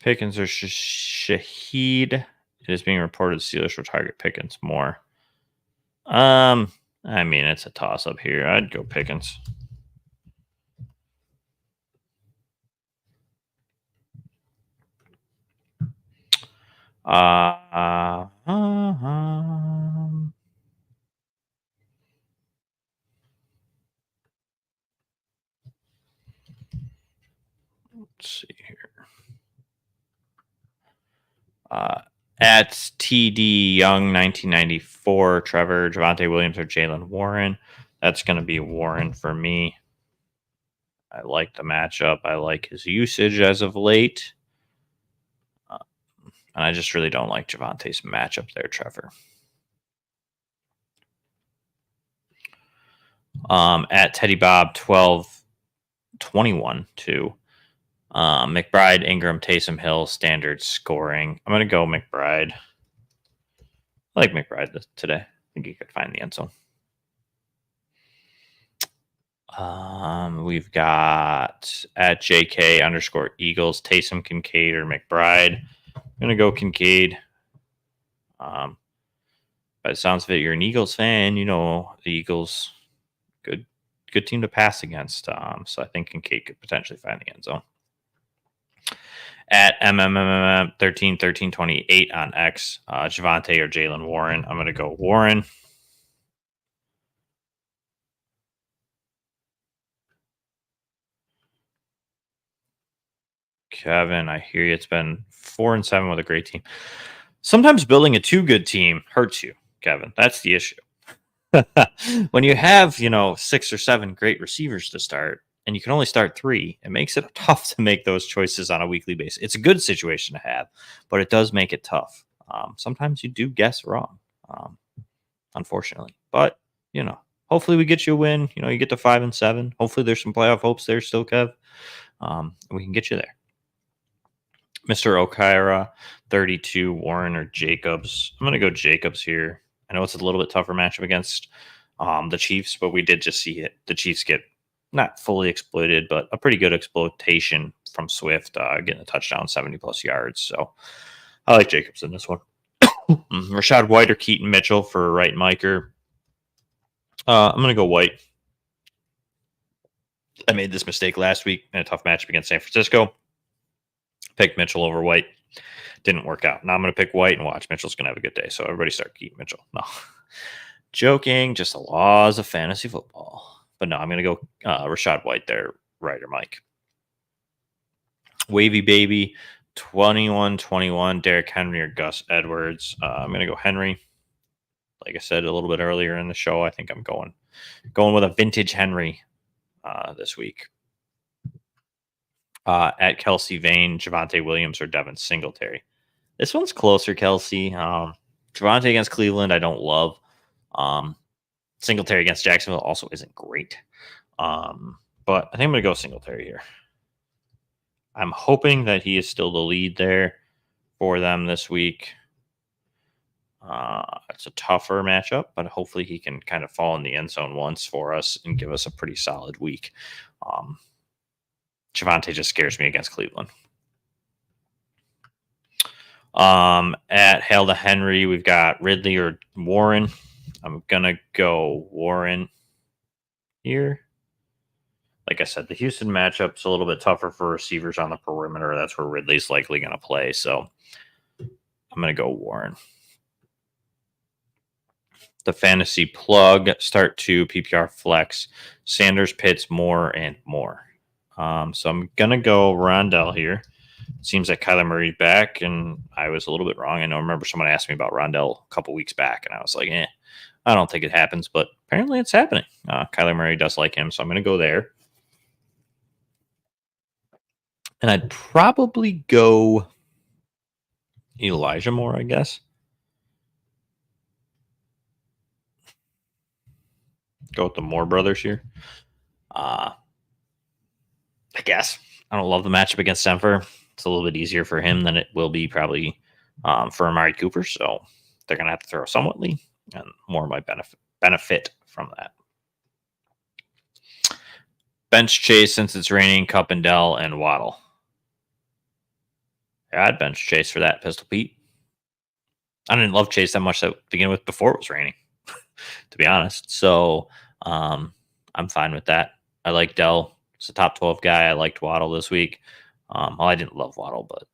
Pickens or Shaheed? It is being reported the Steelers will target Pickens more. I mean, it's a toss-up here. I'd go Pickens. Let's see here. At TD Young 1994, Trevor, Javonte Williams, or Jalen Warren. That's going to be Warren for me. I like the matchup. I like his usage as of late. And I just really don't like Javonte's matchup there, Trevor. At Teddy Bob 12-21 to McBride, Ingram, Taysom Hill, standard scoring. I'm going to go McBride. I like McBride today. I think he could find the end zone. We've got at JK_Eagles, Taysom, Kincaid, or McBride. I'm going to go Kincaid. By the sounds of it, you're an Eagles fan. You know the Eagles, good team to pass against. So I think Kincaid could potentially find the end zone. At MMMM 13-13-28 on X, Javonte or Jalen Warren. I'm going to go Warren. Kevin, I hear you. It's been 4-7 with a great team. Sometimes building a too good team hurts you, Kevin. That's the issue. When you have, 6 or 7 great receivers to start, and you can only start 3, it makes it tough to make those choices on a weekly basis. It's a good situation to have, but it does make it tough. Sometimes you do guess wrong, unfortunately. But, hopefully we get you a win. You get to 5-7. Hopefully there's some playoff hopes there still, Kev. We can get you there. Mr. Okira, 32, Warren or Jacobs. I'm going to go Jacobs here. I know it's a little bit tougher matchup against the Chiefs, but we did just see it. The Chiefs get not fully exploited, but a pretty good exploitation from Swift, getting a touchdown, 70-plus yards. So I like Jacobs in this one. Rashad White or Keaton Mitchell for right Miker. I'm going to go White. I made this mistake last week in a tough matchup against San Francisco. Picked Mitchell over White. Didn't work out. Now I'm going to pick White and watch. Mitchell's going to have a good day. So everybody start Keaton Mitchell. No. Joking. Just the laws of fantasy football. But no, I'm going to go Rashad White there, right or Mike. Wavy Baby, 21-21, Derrick Henry or Gus Edwards. I'm going to go Henry. Like I said a little bit earlier in the show, I think I'm going with a vintage Henry this week. At Kelsey Vane, Javonte Williams, or Devin Singletary. This one's closer, Kelsey. Javonte against Cleveland, I don't love. Singletary against Jacksonville also isn't great. But I think I'm going to go Singletary here. I'm hoping that he is still the lead there for them this week. It's a tougher matchup, but hopefully he can kind of fall in the end zone once for us and give us a pretty solid week. Javonte just scares me against Cleveland. At Hail to Henry, we've got Ridley or Warren. I'm going to go Warren here. Like I said, the Houston matchup's a little bit tougher for receivers on the perimeter. That's where Ridley's likely going to play. So I'm going to go Warren. The fantasy plug, start to PPR flex, Sanders, Pitts, Moore, and more. So I'm going to go Rondell here. It seems like Kyler Murray's back, and I was a little bit wrong. I remember someone asked me about Rondell a couple weeks back, and I was like, I don't think it happens, but apparently it's happening. Kyler Murray does like him, so I'm going to go there. And I'd probably go Elijah Moore, I guess. Go with the Moore brothers here. I guess. I don't love the matchup against Denver. It's a little bit easier for him than it will be probably for Amari Cooper. So they're going to have to throw somewhatly, and Moore might benefit from that. Bench Chase, since it's raining, Cup and Dell, and Waddle. Yeah, I'd bench Chase for that, Pistol Pete. I didn't love Chase that much to begin with before it was raining, to be honest. So I'm fine with that. I like Dell. He's a top 12 guy. I liked Waddle this week. Well, I didn't love Waddle, but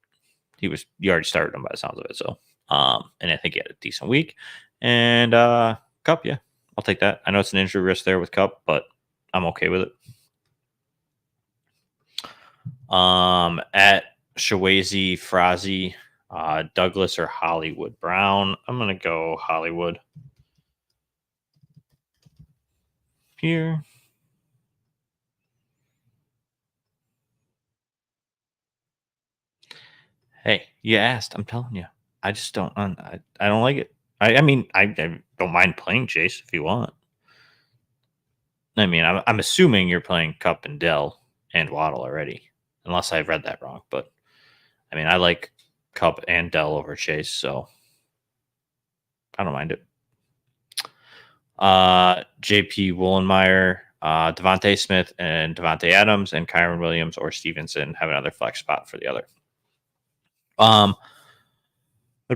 you already started him by the sounds of it. So and I think he had a decent week. And Cup, yeah, I'll take that. I know it's an injury risk there with Cup, but I'm okay with it. At Shawazi, Frazi, Douglas or Hollywood Brown. I'm gonna go Hollywood here. Hey, you asked. I'm telling you. I just don't. I don't like it. I mean, I don't mind playing Chase if you want. I mean, I'm assuming you're playing Cup and Dell and Waddle already, unless I've read that wrong. But I mean, I like Cup and Dell over Chase, so I don't mind it. JP Wollenmeyer, Devontae Smith, and Devontae Adams, and Kyron Williams or Stevenson have another flex spot for the other. I'd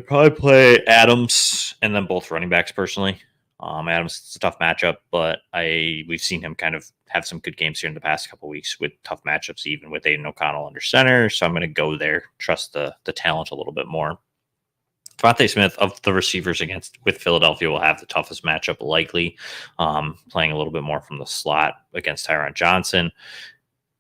probably play Adams and then both running backs personally. Adams is a tough matchup, but we've seen him kind of have some good games here in the past couple of weeks with tough matchups, even with Aiden O'Connell under center. So I'm going to go there, trust the talent a little bit more. Devontae Smith of the receivers with Philadelphia will have the toughest matchup likely, playing a little bit more from the slot against Tyron Johnson.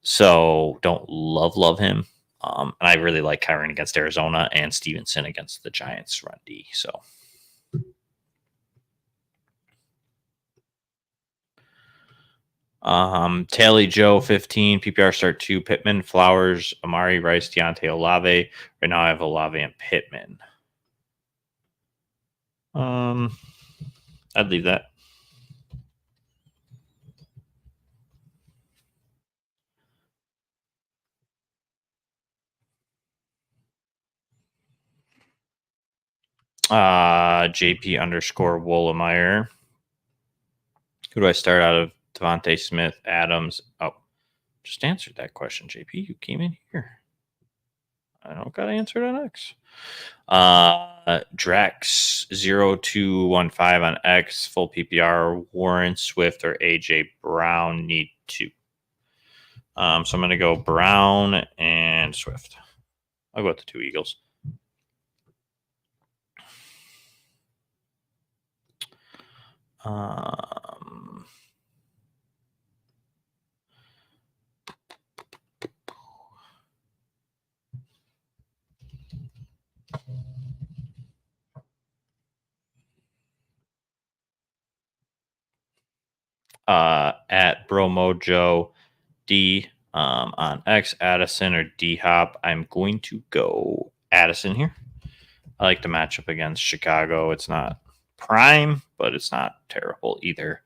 So don't love him. And I really like Kyron against Arizona and Stevenson against the Giants run D. So Tally Joe 15, PPR start 2, Pittman, Flowers, Amari Rice, Deontay Olave. Right now I have Olave and Pittman. I'd leave that. JP underscore Wollemeyer. Who do I start out of? Devontae Smith, Adams. Oh, just answered that question, JP. You came in here. I don't got to answer it on X. Drex0215 on X, full PPR. Warren Swift or AJ Brown need 2. So I'm going to go Brown and Swift. I'll go with the 2 Eagles. At Bromojo D on X, Addison or D Hop. I'm going to go Addison here. I like the matchup against Chicago. It's not prime, but it's not terrible either.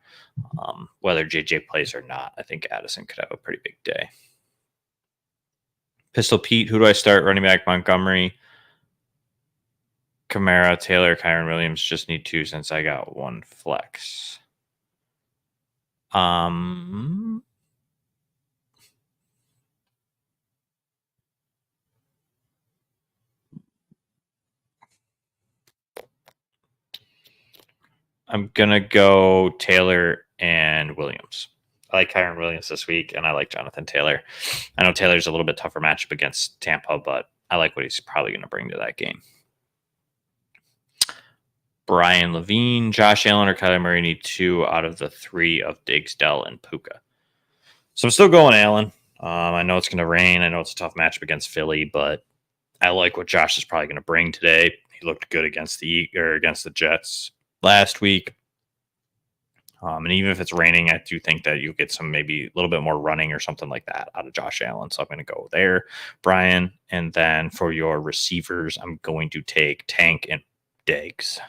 Whether JJ plays or not, I think Addison could have a pretty big day. Pistol Pete, who do I start? Running back Montgomery, Kamara, Taylor, Kyron Williams. Just need 2 since I got 1 flex. I'm gonna go Taylor and Williams. I like Kyron Williams this week, and I like Jonathan Taylor. I know Taylor's a little bit tougher matchup against Tampa, but I like what he's probably going to bring to that game. Brian Levine, Josh Allen, or Kyler Murray need 2 out of the 3 of Diggs, Dell, and Puka. So I'm still going Allen. I know it's going to rain. I know it's a tough matchup against Philly, but I like what Josh is probably going to bring today. He looked good against the Jets last week. And even if it's raining, I do think that you'll get some maybe a little bit more running or something like that out of Josh Allen. So I'm going to go there, Brian. And then for your receivers, I'm going to take Tank and Diggs.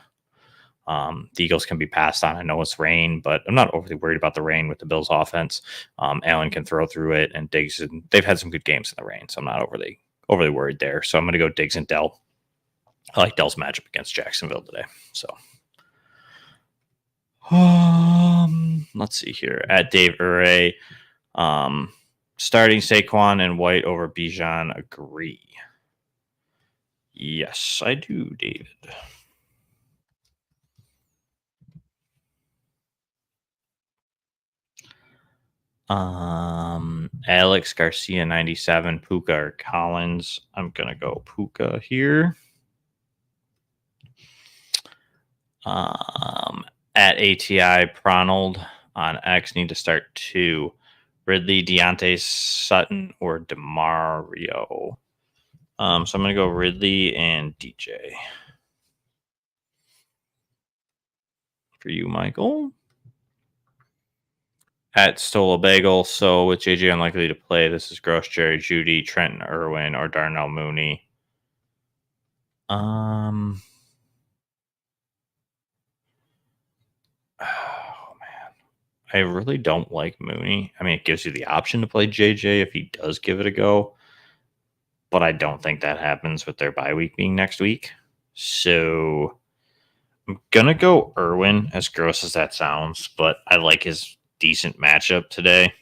The Eagles can be passed on. I know it's rain, but I'm not overly worried about the rain with the Bills offense. Allen can throw through it, and Diggs, they've had some good games in the rain, so I'm not overly worried there. So I'm going to go Diggs and Dell. I like Dell's matchup against Jacksonville today. So let's see here. At Dave Ure, starting Saquon and White over Bijan, agree. Yes, I do, David. Alex Garcia 97, Puka or Collins. I'm gonna go Puka here. At ATI Pronald on X need to start 2. Ridley, Deontay Sutton, or DeMario. So I'm gonna go Ridley and DJ. For you, Michael. At Stola Bagel. So with JJ unlikely to play, this is Gross, Jerry, Judy, Trenton Irwin, or Darnell Mooney. Oh man, I really don't like Mooney. I mean, it gives you the option to play JJ if he does give it a go, but I don't think that happens with their bye week being next week. So I'm gonna go Irwin, as gross as that sounds, but I like his decent matchup today.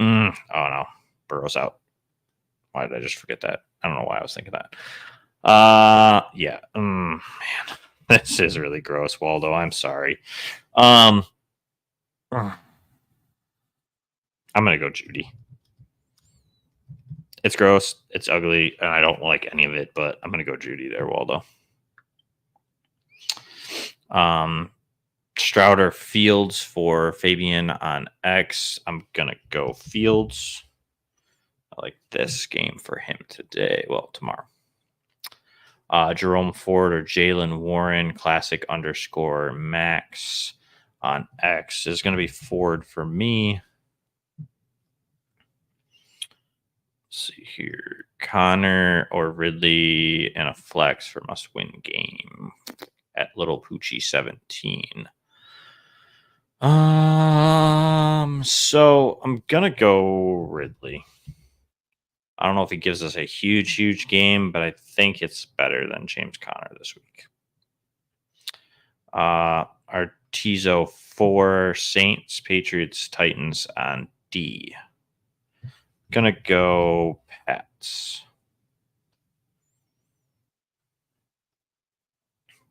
Oh no, Burrow's out. Why did I just forget that? I don't know why I was thinking that. Yeah. Man, this is really gross, Waldo. I'm sorry. I'm gonna go Judy. It's gross. It's ugly, and I don't like any of it. But I'm gonna go Judy there, Waldo. Strouder Fields for Fabian on X. I'm gonna go Fields. I like this game for him today. Well, tomorrow. Jerome Ford or Jalen Warren, classic _ Max on X is going to be Ford for me. Let's see here. Connor or Ridley in a flex for must win game at Little Poochie 17. So I'm going to go Ridley. I don't know if he gives us a huge game, but I think it's better than James Conner this week. Artizo 4, Saints, Patriots, Titans on D. Gonna go Pats.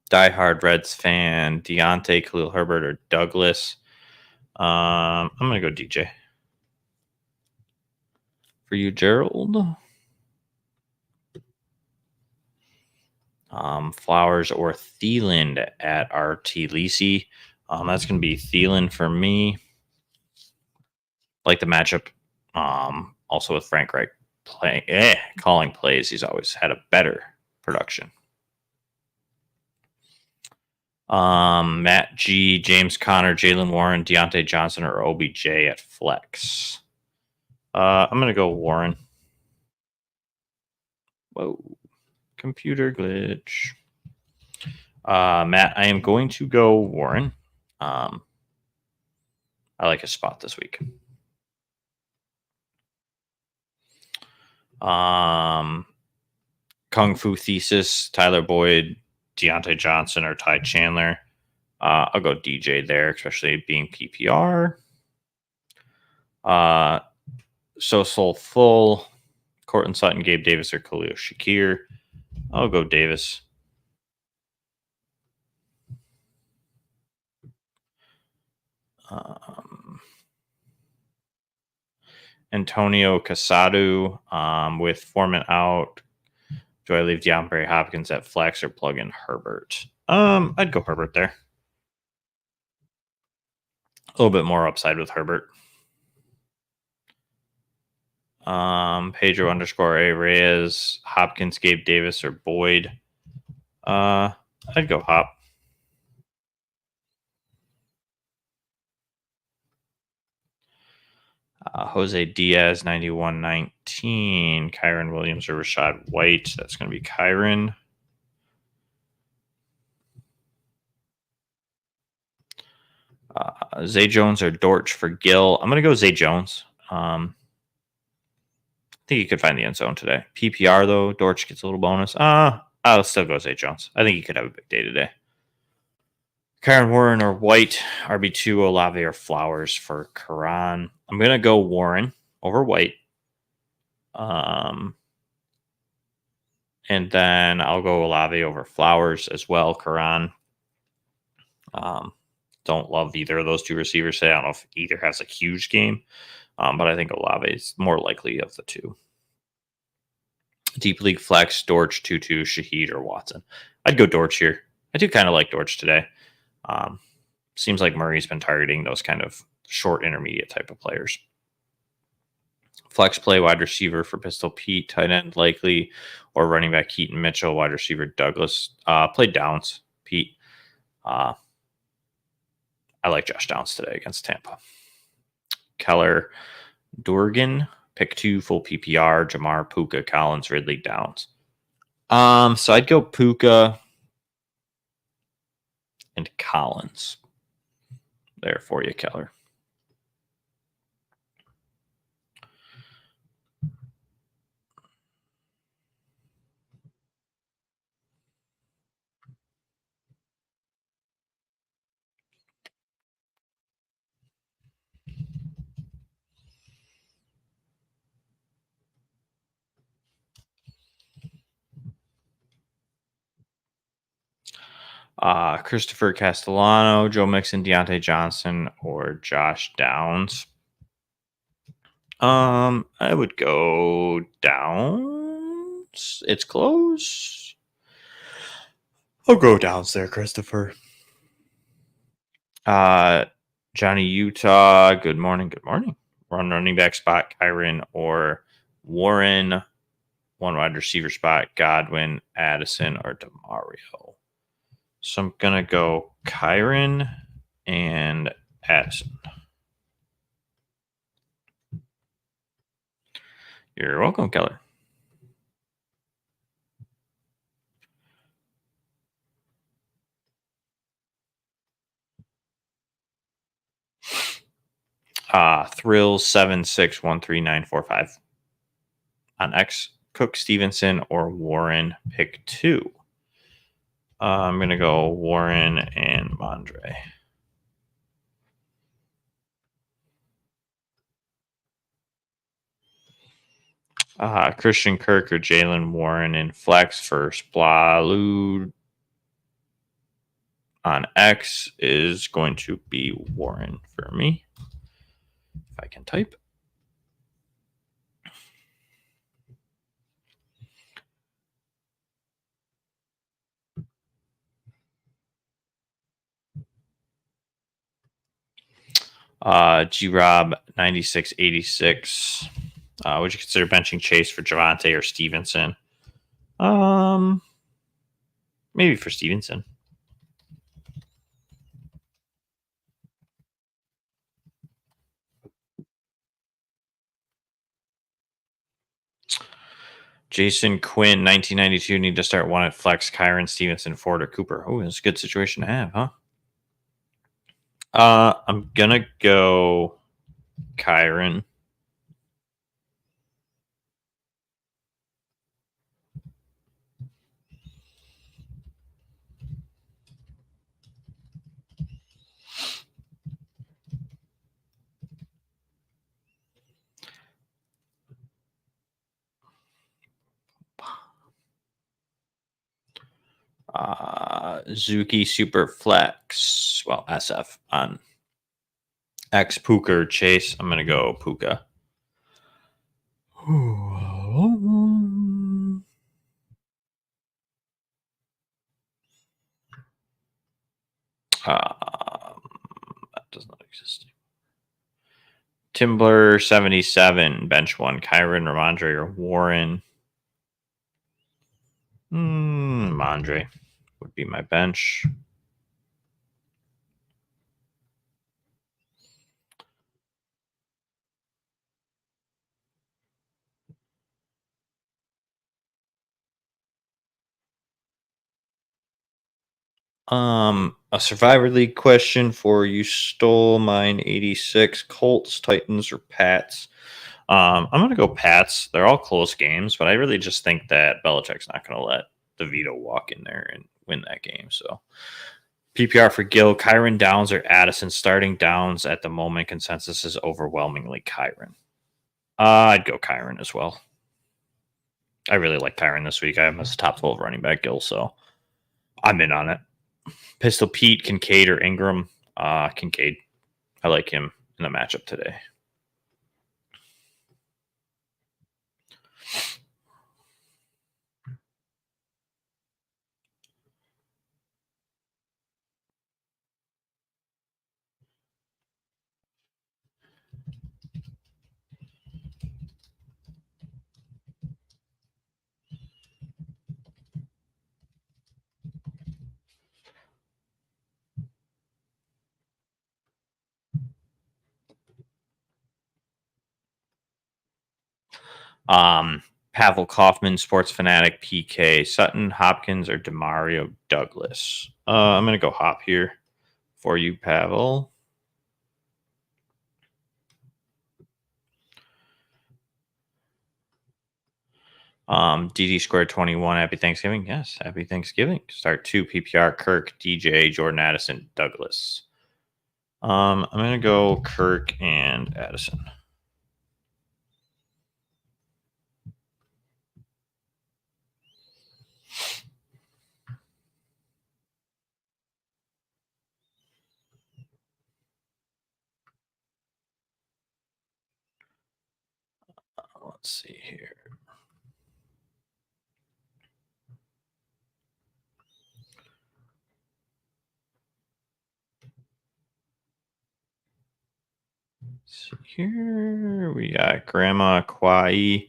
Diehard Reds fan, Deontay, Khalil Herbert, or Douglas. I'm gonna go DJ. For you, Gerald. Flowers or Thielen at RT Lisi. That's going to be Thielen for me. Like the matchup. Also with Frank Reich calling plays, he's always had a better production. Matt G, James Conner, Jalen Warren, Deontay Johnson, or OBJ at flex. I'm going to go Warren. Whoa. Computer glitch. Matt, I am going to go Warren. I like his spot this week. Kung Fu Thesis, Tyler Boyd, Deontay Johnson, or Ty Chandler. I'll go DJ there, especially being PPR. So Soul Full, Cortland Sutton, Gabe Davis, or Khalil Shakir. I'll go Davis. Antonio Casado with Foreman out. Do I leave DeAndre Hopkins at flex or plug in Herbert? I'd go Herbert there. A little bit more upside with Herbert. Pedro _ A Reyes, Hopkins, Gabe Davis, or Boyd. I'd go Hop. Jose Diaz 91-19, Kyron Williams or Rashad White. That's going to be Kyron. Zay Jones or Dortch for Gill. I'm going to go Zay Jones. I think he could find the end zone today. PPR though, Dortch gets a little bonus. I'll still go Zay Jones. I think he could have a big day today. Karen Warren or White, RB2, Olave or Flowers for Karan. I'm going to go Warren over White. And And then I'll go Olave over Flowers as well. Karan. Don't love either of those two receivers. I don't know if either has a huge game, but I think Olave is more likely of the two. Deep League Flex, Dortch, Tutu, Shaheed, or Watson. I'd go Dortch here. I do kind of like Dortch today. Seems like Murray's been targeting those kind of short intermediate type of players. Flex play, wide receiver for Pistol Pete, tight end likely, or running back Keaton Mitchell, wide receiver Douglas. Play Downs, Pete. I like Josh Downs today against Tampa. Keller, Durgan, pick 2, full PPR, Jamar, Puka, Collins, Ridley, Downs. So I'd go Puka and Collins there for you, Keller. Christopher Castellano, Joe Mixon, Deontay Johnson, or Josh Downs. I would go Downs. It's close. I'll go Downs there, Christopher. Johnny Utah. Good morning. Good morning. Running back spot, Kyron or Warren. One wide receiver spot, Godwin, Addison, or DeMario. So I'm going to go Kyron and Addison. You're welcome, Keller. Thrills 7613945 on X. Cook, Stevenson, or Warren. Pick 2. I'm going to go Warren and Mondre. Christian Kirk or Jalen Warren in flex for Splalu on X is going to be Warren for me. If I can type. G-Rob 9686. Would you consider benching Chase for Javonte or Stevenson? Maybe for Stevenson. Jason Quinn, 1992, need to start one at flex. Kyron, Stevenson, Ford, or Cooper. Oh, it's a good situation to have, huh? I'm gonna go Kyron. Zuki Super Flex. Well, SF on X Puka or Chase. I'm gonna go Puka. That does not exist. Timbler 77, bench 1. Kyron, Ramondre, or Warren. Ramondre would be my bench. A Survivor League question for you. Stole mine 86. Colts, Titans, or Pats? I'm going to go Pats. They're all close games, but I really just think that Belichick's not going to let DeVito walk in there and win that game. So PPR for Gil, Kyron, Downs, or Addison. Starting Downs at the moment. Consensus is overwhelmingly Kyron. I'd go Kyron as well. I really like Kyron this week. I have him as top 12 running back, Gill, so I'm in on it. Pistol Pete, Kincaid, or Ingram? Kincaid. I like him in the matchup today. Pavel Kaufman, Sports Fanatic, PK, Sutton, Hopkins, or Demario Douglas. I'm going to go Hop here for you, Pavel. DD Square 21, happy Thanksgiving. Yes, happy Thanksgiving. Start 2, PPR, Kirk, DJ, Jordan Addison, Douglas. I'm going to go Kirk and Addison. Let's see here. Here we got Grandma Kwai,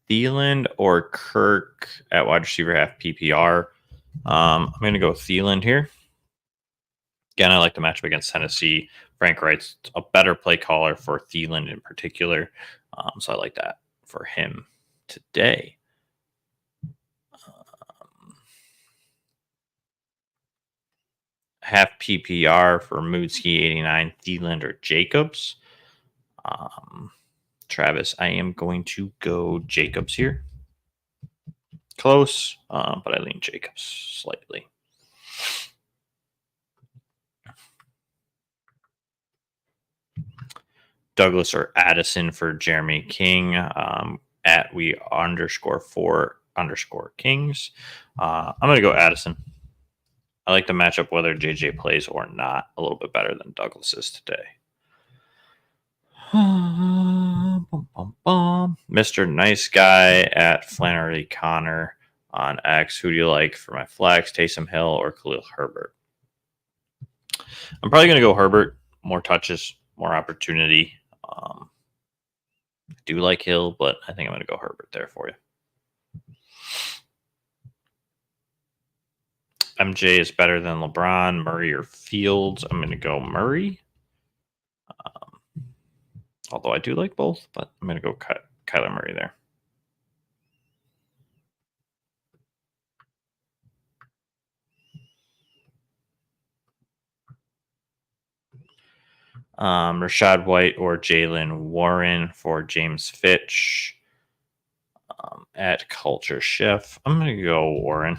Thielen, or Kirk at wide receiver half PPR. I'm going to go Thielen here. Again, I like the matchup against Tennessee. Frank Wright's a better play caller for Thielen in particular. So I like that for him today. Half PPR for Moodski 89, Thielen or Jacobs. Travis, I am going to go Jacobs here. Close, but I lean Jacobs slightly. Douglas or Addison for Jeremy King at we _4_ Kings. I'm going to go Addison. I like the matchup whether JJ plays or not a little bit better than Douglas is today. Mr. Nice Guy at Flannery Connor on X. Who do you like for my flex? Taysom Hill or Khalil Herbert? I'm probably going to go Herbert. More touches, more opportunity. I do like Hill, but I think I'm going to go Herbert there for you. MJ is better than LeBron, Murray, or Fields. I'm going to go Murray. Although I do like both, but I'm going to go Kyler Murray there. Rashad White or Jalen Warren for James Fitch at Culture Chef. I'm going to go Warren.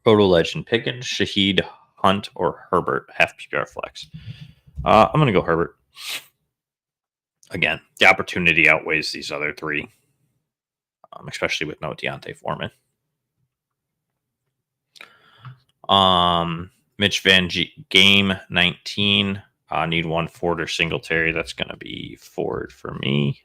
Photo Legend Pickens, Shaheed, Hunt, or Herbert, half PPR flex. I'm going to go Herbert. Again, the opportunity outweighs these other three, especially with no Deontay Foreman. Mitch Van Game 19. Need one Ford or Singletary. That's going to be Ford for me.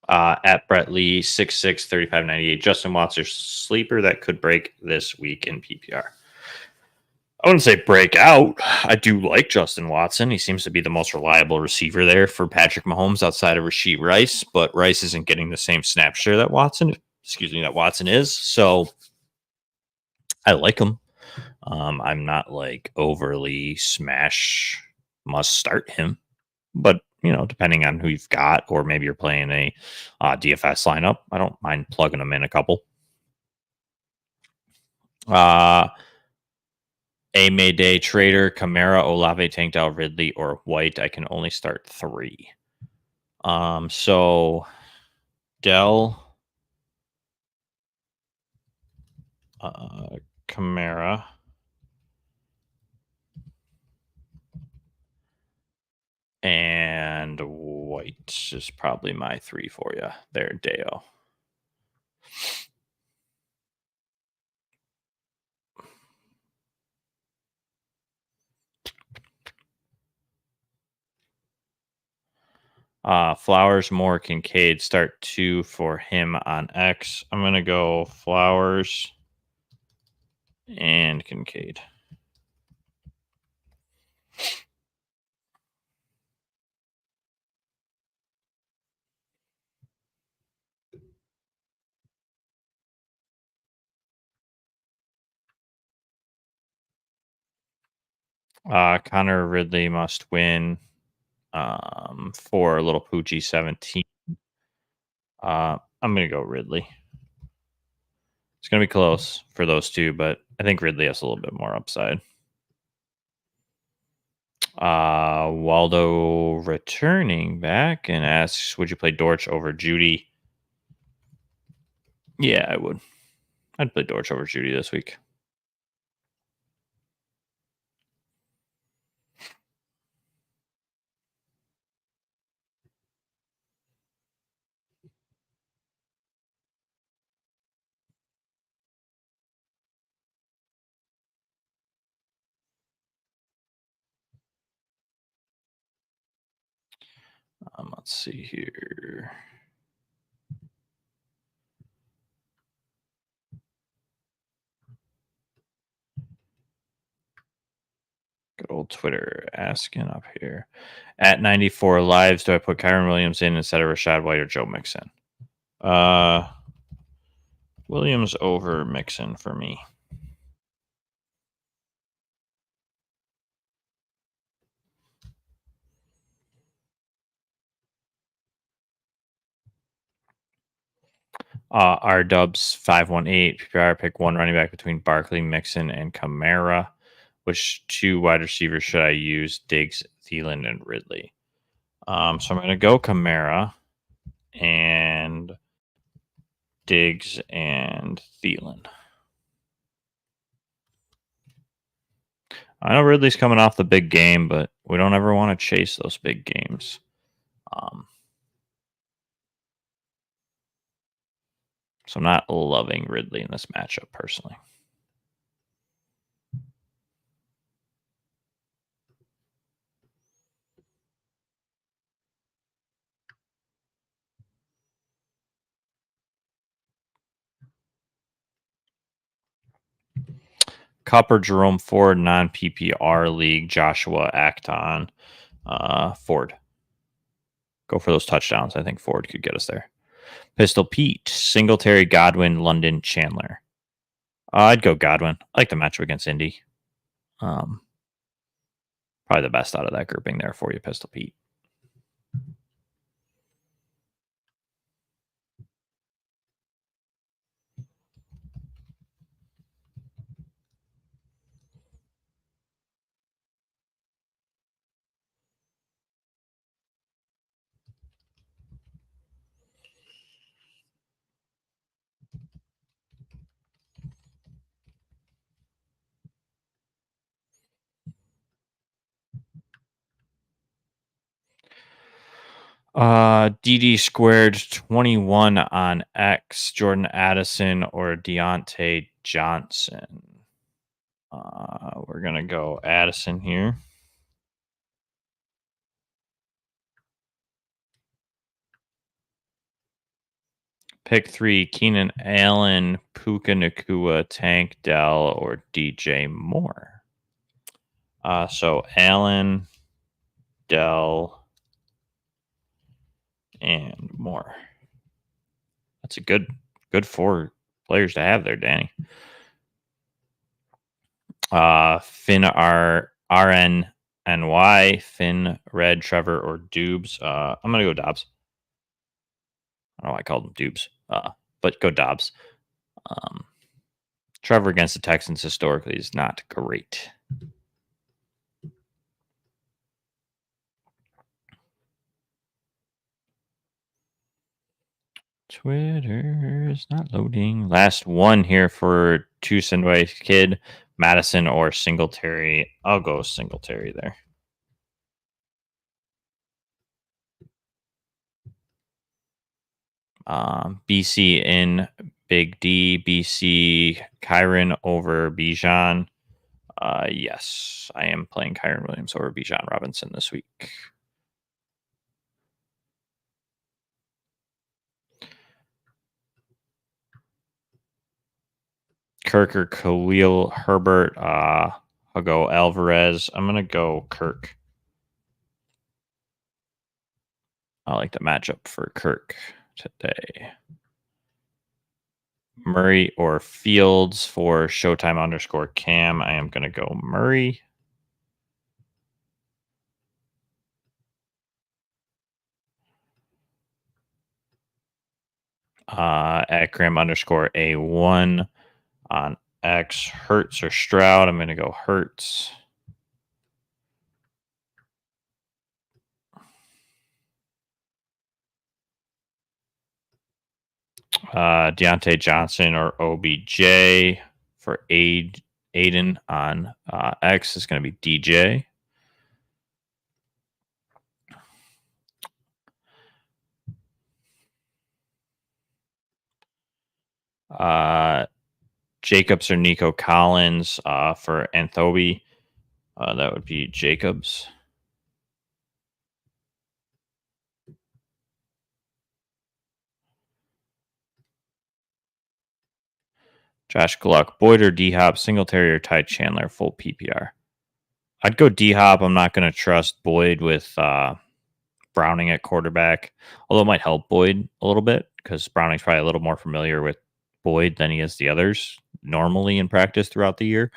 At Brett Lee, 6'6", 35.98. Justin Watson, sleeper that could break this week in PPR. I wouldn't say break out. I do like Justin Watson. He seems to be the most reliable receiver there for Patrick Mahomes outside of Rashee Rice, but Rice isn't getting the same snap share that Watson is. So I like him. I'm not like overly smash must start him, but depending on who you've got, or maybe you're playing a DFS lineup, I don't mind plugging them in a couple. A Mayday Trader, Camara, Olave, Tank Dell, Ridley, or White. I can only start 3. So Dell, Camara, and White is probably my 3 for you there, Deo. Flowers, Moore, Kincaid, start 2 for him on X. I'm going to go Flowers and Kincaid. Connor Ridley must win. For Little Poochie 17. I'm going to go Ridley. It's going to be close for those two, but I think Ridley has a little bit more upside. Waldo returning back and asks, would you play Dortch over Judy? Yeah, I would. I'd play Dortch over Judy this week. Let's see here. Good old Twitter asking up here. At 94 lives, do I put Kyron Williams in instead of Rashad White or Joe Mixon? Williams over Mixon for me. R Dubs 518 PPR pick 1 running back between Barkley, Mixon, and Kamara. Which 2 wide receivers should I use? Diggs, Thielen, and Ridley. So I'm going to go Kamara and Diggs and Thielen. I know Ridley's coming off the big game, but we don't ever want to chase those big games. So I'm not loving Ridley in this matchup personally. Copper, Jerome Ford, non-PPR league, Joshua Acton, Ford. Go for those touchdowns. I think Ford could get us there. Pistol Pete, Singletary, Godwin, London, Chandler. I'd go Godwin. I like the matchup against Indy. Probably the best out of that grouping there for you, Pistol Pete. DD squared 21 on X, Jordan Addison or Deontay Johnson. We're going to go Addison here. Pick 3, Keenan Allen, Puka Nakua, Tank Dell, or DJ Moore. So Allen, Dell, and Moore. That's a good 4 players to have there, Danny. Finn RNNY, Finn, Red, Trevor, or Dubes. I'm gonna go Dobbs. I don't know why I called him Dubes. But go Dobbs. Trevor against the Texans historically is not great. Twitter is not loading. Last one here for Tusindway Kid, Madison or Singletary. I'll go Singletary there. BC in Big D. BC Kyron over Bijan. Yes, I am playing Kyron Williams over Bijan Robinson this week. Kirk or Khalil Herbert. I'll go Alvarez. I'm going to go Kirk. I like the matchup for Kirk today. Murray or Fields for Showtime _Cam. I am going to go Murray. At Graham _A1 on X. Hurts or Stroud. I'm going to go Hurts. Deontay Johnson or OBJ for Aiden on X is going to be DJ. Jacobs or Nico Collins for Anthobi. That would be Jacobs. Josh Gluck, Boyd or D-Hop, Singletary or Ty Chandler, full PPR. I'd go D-Hop. I'm not going to trust Boyd with Browning at quarterback, although it might help Boyd a little bit because Browning's probably a little more familiar with Boyd than he is the others normally in practice throughout the year.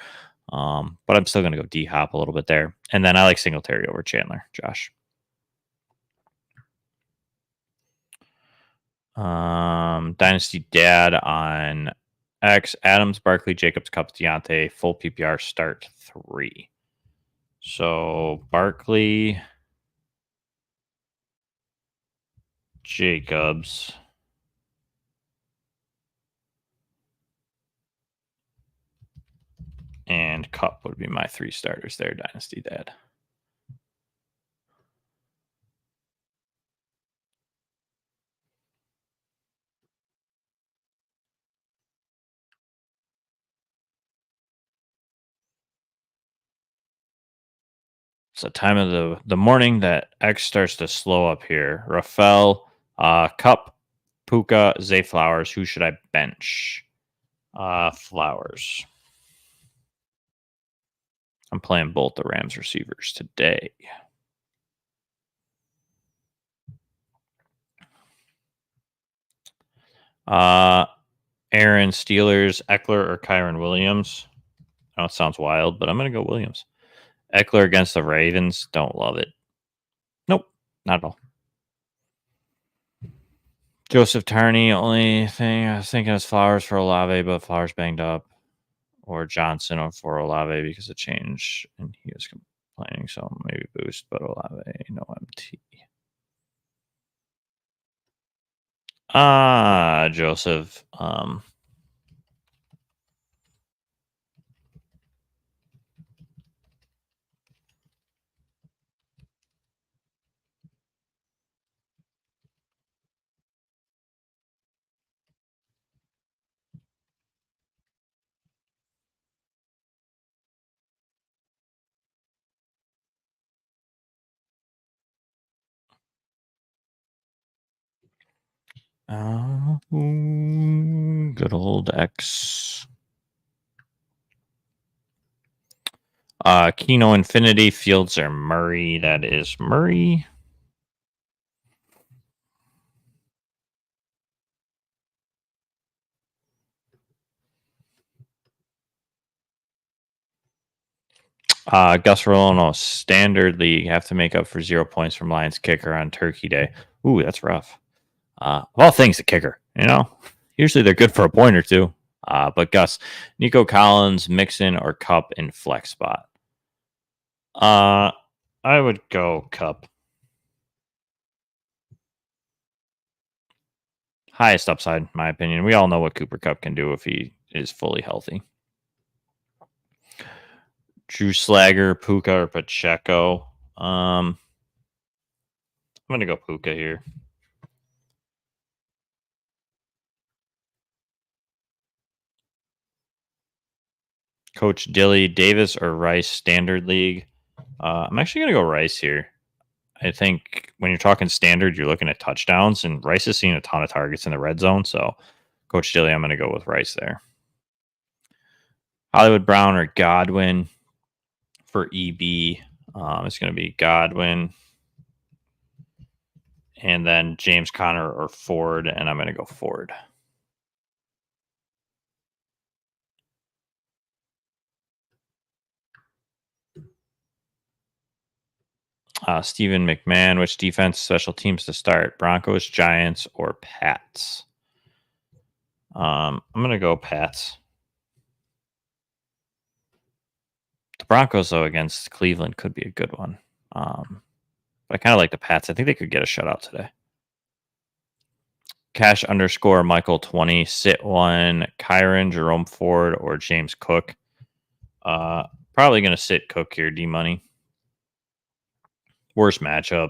But I'm still going to go D-Hop a little bit there. And then I like Singletary over Chandler, Josh. Dynasty Dad on X, Adams, Barkley, Jacobs, Cups, Deontay, full PPR start 3. So Barkley, Jacobs, and Cup would be my 3 starters there, Dynasty Dad. It's the time of the morning that X starts to slow up here. Rafael, Cup, Puka, Zay Flowers. Who should I bench? Flowers. I'm playing both the Rams receivers today. Aaron, Steelers, Eckler or Kyron Williams. I know it sounds wild, but I'm going to go Williams. Eckler against the Ravens. Don't love it. Nope, not at all. Joseph Tarney, only thing I was thinking is Flowers for Olave, but Flowers banged up. Or Johnson for Olave because of change, and he was complaining, so maybe boost, but Olave, no MT. Joseph. Good old X. Keno Infinity, Fields or Murray. That is Murray. Gus Rolano, Standard League. Have to make up for 0 points from Lions kicker on Turkey Day. Ooh, that's rough. Of all things, the kicker, usually they're good for a point or two. But Gus, Nico Collins, Mixon, or Cup in flex spot. I would go Cup. highest upside, in my opinion. We all know what Cooper Cup can do if he is fully healthy. Drew Slager, Puka, or Pacheco. I'm going to go Puka here. Coach Dilly, Davis, or Rice Standard League. I'm actually going to go Rice here. I think when you're talking standard, you're looking at touchdowns, and Rice has seen a ton of targets in the red zone. So, Coach Dilly, I'm going to go with Rice there. Hollywood Brown or Godwin for EB. It's going to be Godwin. And then James Conner or Ford, and I'm going to go Ford. Stephen McMahon, which defense special teams to start? Broncos, Giants, or Pats? I'm going to go Pats. The Broncos, though, against Cleveland could be a good one. But I kind of like the Pats. I think they could get a shutout today. Cash _ Michael 20, sit one, Kyron, Jerome Ford, or James Cook. Probably going to sit Cook here, D Money. Worst matchup.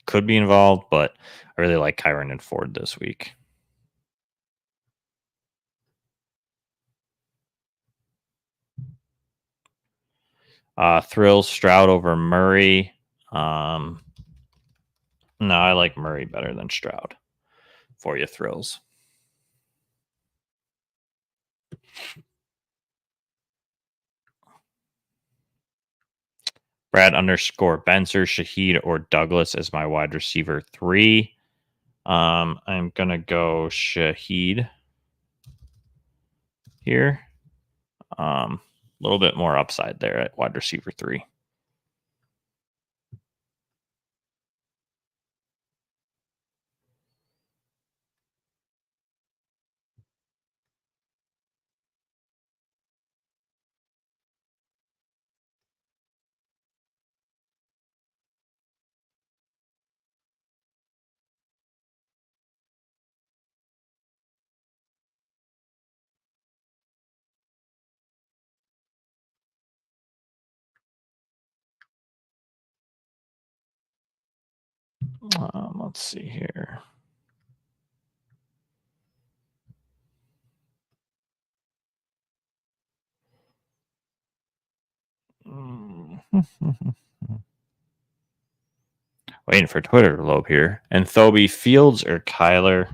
Could be involved, but I really like Kyron and Ford this week. Thrills, Stroud over Murray. No, I like Murray better than Stroud. For you, Thrills. Brad _ Benzer, Shaheed, or Douglas as my wide receiver 3. I'm going to go Shaheed here. A little bit more upside there at wide receiver 3. Let's see here. Waiting for Twitter to load here. And Thoby, Fields or Kyler?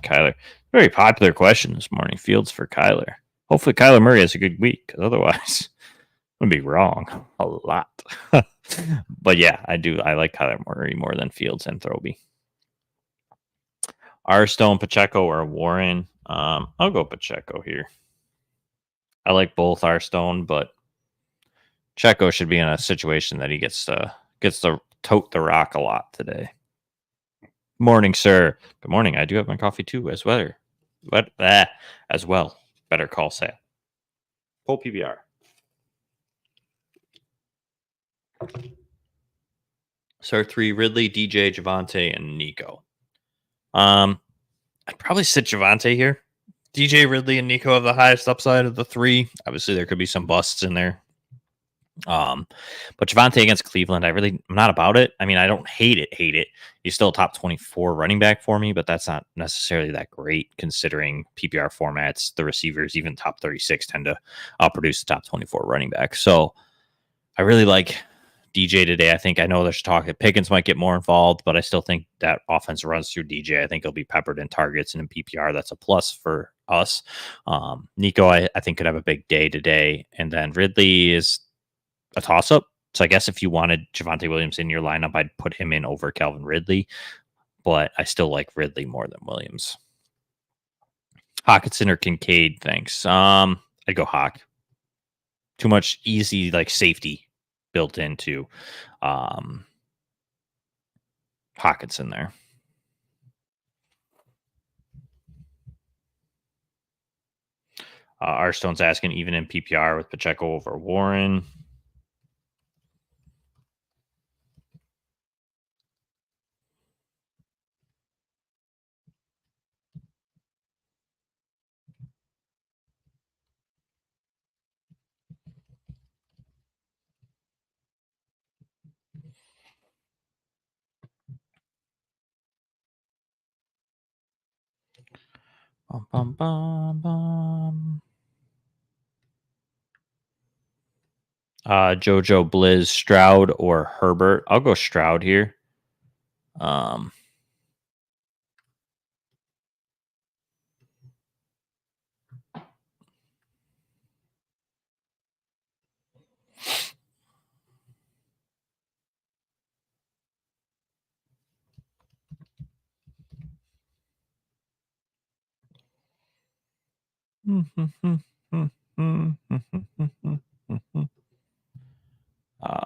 Kyler. Very popular question this morning. Fields for Kyler. Hopefully Kyler Murray has a good week, because otherwise I'm going to be wrong a lot. But yeah, I like Kyler Murray more than Fields and Thoby. R. Stone, Pacheco, or Warren? I'll go Pacheco here. I like both R. Stone, but Pacheco should be in a situation that he gets to tote the rock a lot today. Morning, sir. Good morning. I do have my coffee too, as well. As well. Better call Sam. Pull PBR. Sir 3, Ridley, DJ, Javante, and Nico. I'd probably sit Javante here. DJ, Ridley, and Nico have the highest upside of the 3. Obviously, there could be some busts in there. But Javante against Cleveland, I'm not about it. I mean, I don't hate it. He's still a top 24 running back for me, but that's not necessarily that great considering PPR formats. The receivers, even top 36, tend to outproduce the top 24 running back. So I really like DJ today. I know there's talk that Pickens might get more involved, but I still think that offense runs through DJ. I think he'll be peppered in targets, and in PPR, that's a plus for us. Nico, I think, could have a big day today. And then Ridley is a toss-up. So I guess if you wanted Javonte Williams in your lineup, I'd put him in over Calvin Ridley, but I still like Ridley more than Williams. Hockenson or Kincaid, thanks. I'd go Hawk. Too much easy safety built into Hockenson there. R. Stone's asking, even in PPR with Pacheco over Warren. Bum, bum, bum, bum. Jojo, Blizz, Stroud, or Herbert. I'll go Stroud here. Um,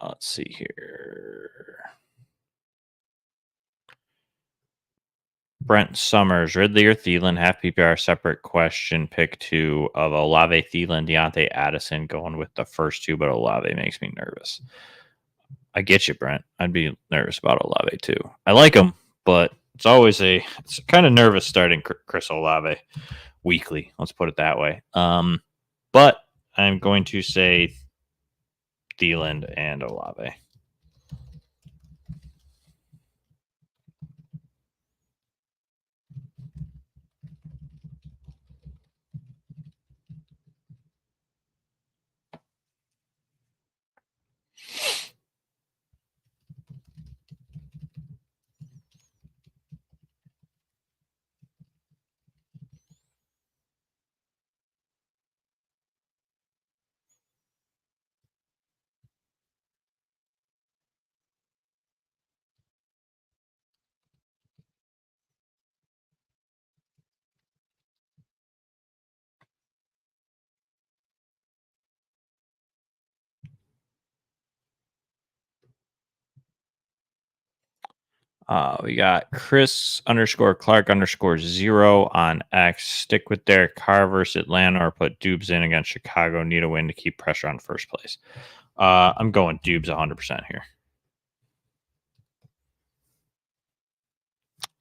let's see here. Brent Summers, Ridley or Thielen, half PPR, separate question. Pick two of Olave, Thielen, Deontay, Addison. Going with the first two, but Olave makes me nervous. I get you, Brent. I'd be nervous about Olave too. I like him, but it's kind of nervous starting Chris Olave weekly. Let's put it that way. But I'm going to say Thielen and Olave. We got Chris _ Clark _ 0 on X. Stick with Derek Carr versus Atlanta or put Dubes in against Chicago. Need a win to keep pressure on first place. I'm going Dubes 100% here.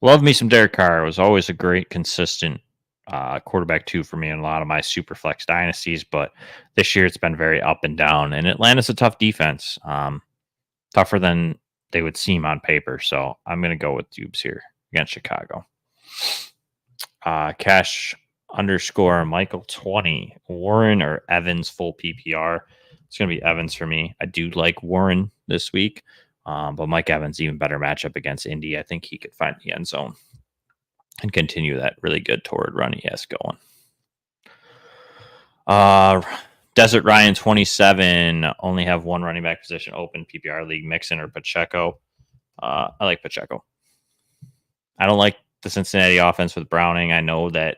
Love me some Derek Carr. It was always a great, consistent quarterback two for me in a lot of my super flex dynasties, but this year it's been very up and down. And Atlanta's a tough defense, tougher than they would seem on paper. So I'm going to go with Dubes here against Chicago. Cash _ Michael 20, Warren or Evans full PPR. It's going to be Evans for me. I do like Warren this week. But Mike Evans, even better matchup against Indy. I think he could find the end zone and continue that really good toward run he has going. Desert Ryan 27, only have one running back position open, PPR league, Mixon or Pacheco. I like Pacheco. I don't like the Cincinnati offense with Browning. I know that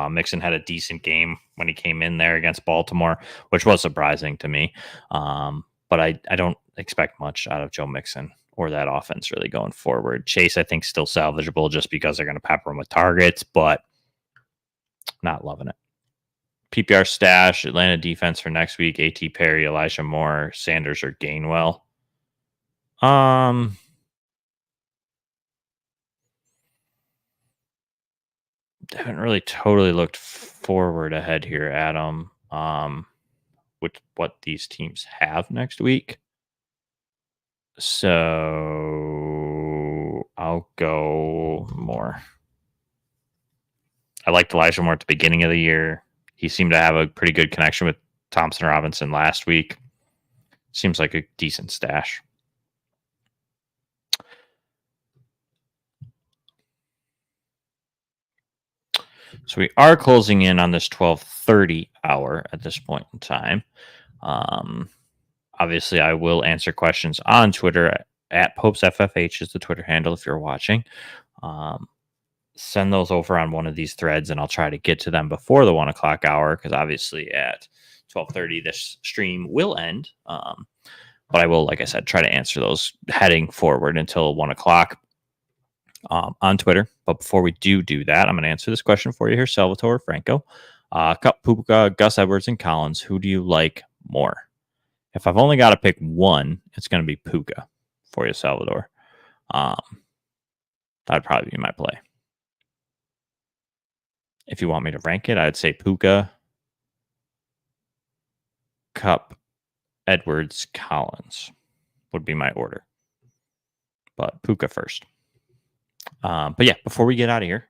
Mixon had a decent game when he came in there against Baltimore, which was surprising to me. But I don't expect much out of Joe Mixon or that offense really going forward. Chase, I think, still salvageable just because they're going to pepper him with targets, but not loving it. PPR stash, Atlanta defense for next week, A.T. Perry, Elijah Moore, Sanders, or Gainwell. Haven't really totally looked forward ahead here, Adam, with what these teams have next week. So I'll go Moore. I liked Elijah Moore at the beginning of the year. He seemed to have a pretty good connection with Thompson Robinson last week. Seems like a decent stash. So we are closing in on this 12:30 hour at this point in time. Obviously, I will answer questions on Twitter at PopesFFH is the Twitter handle if you're watching. Send those over on one of these threads, and I'll try to get to them before the 1 o'clock hour because obviously at 12:30 this stream will end. But I will, like I said, try to answer those heading forward until 1 o'clock on Twitter. But before we do that, I'm going to answer this question for you here, Salvatore Franco. Puka, Gus Edwards, and Collins. Who do you like more? If I've only got to pick one, it's going to be Puka for you, Salvador. That'd probably be my play. If you want me to rank it, I'd say Puka, Cup, Edwards, Collins would be my order. But Puka first. But yeah, before we get out of here,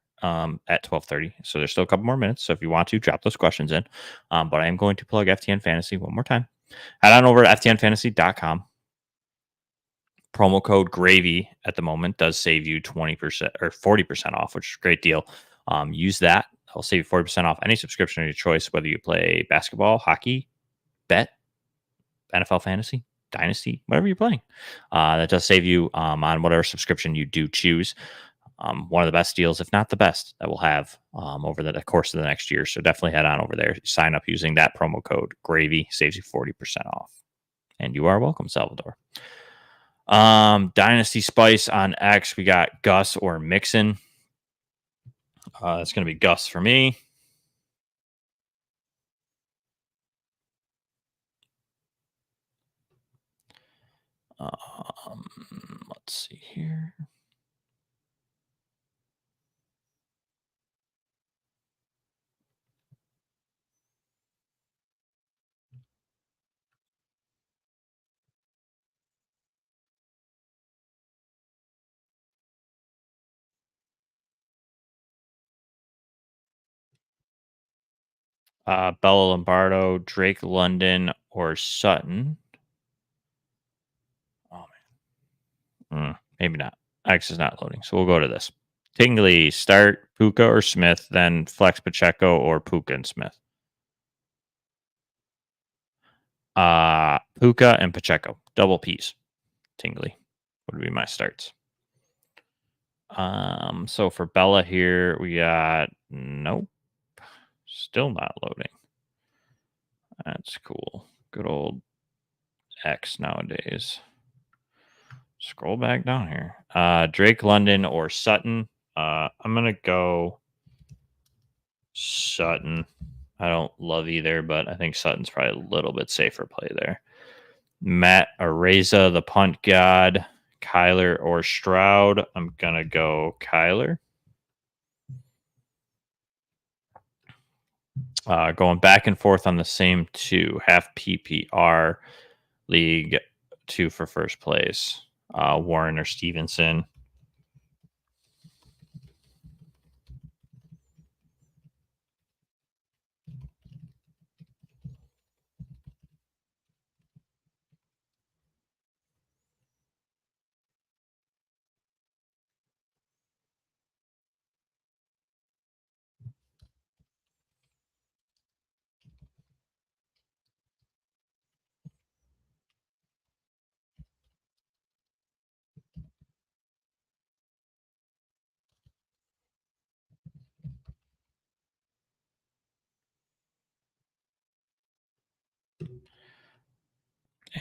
at 12:30. So there's still a couple more minutes. So if you want to drop those questions in, but I am going to plug FTN Fantasy one more time. Head on over to ftnfantasy.com. Promo code gravy at the moment does save you 20% or 40% off, which is a great deal. Use that. I'll save you 40% off any subscription of your choice, whether you play basketball, hockey, bet, NFL fantasy, dynasty, whatever you're playing. That does save you on whatever subscription you do choose. One of the best deals, if not the best, that we'll have over the course of the next year. So definitely head on over there. Sign up using that promo code gravy, saves you 40% off. And you are welcome, Salvador. Dynasty Spice on X. We got Gus or Mixon. It's going to be Gus for me. Let's see here. Bella Lombardo, Drake London, or Sutton. Oh man, maybe not. X is not loading, so we'll go to this. Tingley, start Puka or Smith, then flex Pacheco or Puka and Smith. Puka and Pacheco, double P's. Tingley would be my starts. So for Bella here, we got nope, still not loading. That's cool. Good old X nowadays. Scroll back down here. Drake London or Sutton. I'm gonna go Sutton. I don't love either, but I think Sutton's probably a little bit safer play there. Matt Areza, the punt god. Kyler or Stroud. I'm gonna go Kyler. Going back and forth on the same two, half PPR league, two for first place. Warren or Stevenson.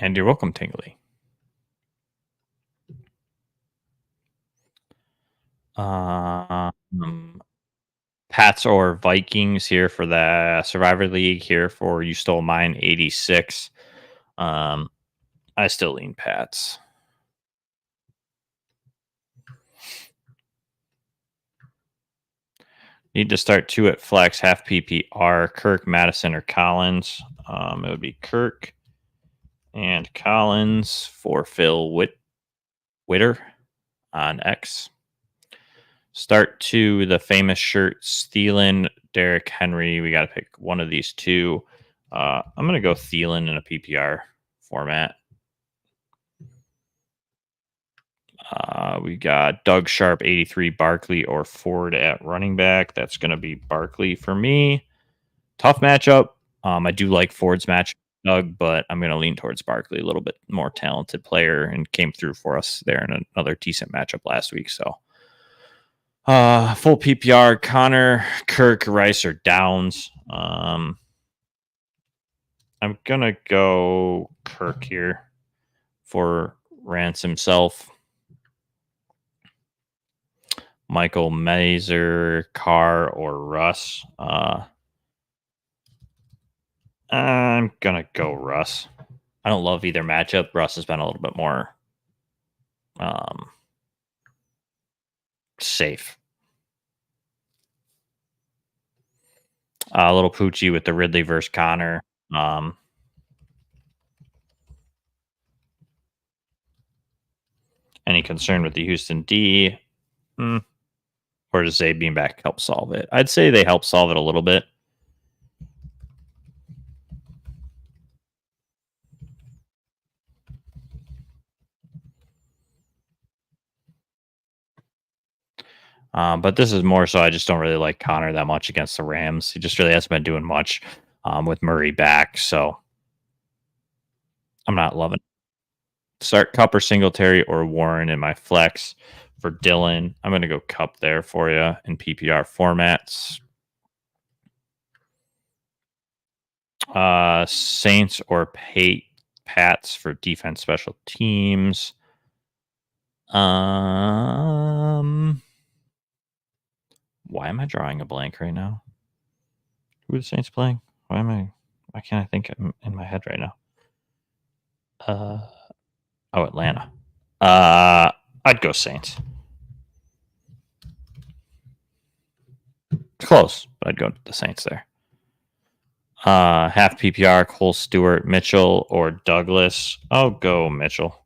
And you're welcome, Tingley. Pats or Vikings here for the Survivor League here for You Stole Mine 86. I still lean Pats. Need to start two at flex, half PPR, Kirk, Madison, or Collins. It would be Kirk and Collins for Phil Witter on X. Start to the famous shirt, Thielen, Derrick Henry. We got to pick one of these two. I'm going to go Thielen in a PPR format. We got Doug Sharp, 83, Barkley or Ford at running back. That's going to be Barkley for me. Tough matchup. I do like Ford's match, Doug, but I'm going to lean towards Barkley, a little bit more talented player, and came through for us there in another decent matchup last week. So, full PPR, Connor, Kirk, Rice, or Downs. I'm going to go Kirk here for Rance himself. Michael Mazer, Carr, or Russ. I'm going to go Russ. I don't love either matchup. Russ has been a little bit more safe. A little Poochie with the Ridley versus Connor. Any concern with the Houston D? or does Zabe being back help solve it? I'd say they help solve it a little bit. But this is more so I just don't really like Connor that much against the Rams. He just really hasn't been doing much with Murray back, so I'm not loving it. Start Cup or Singletary or Warren in my flex for Dylan. I'm going to go Cup there for you in PPR formats. Saints or Pats for defense special teams. Why am I drawing a blank right now? Who are the Saints playing? Why can't I think in my head right now? Atlanta. I'd go Saints. Close, but I'd go the Saints there. Half PPR, Cole Stewart, Mitchell, or Douglas. I'll go Mitchell.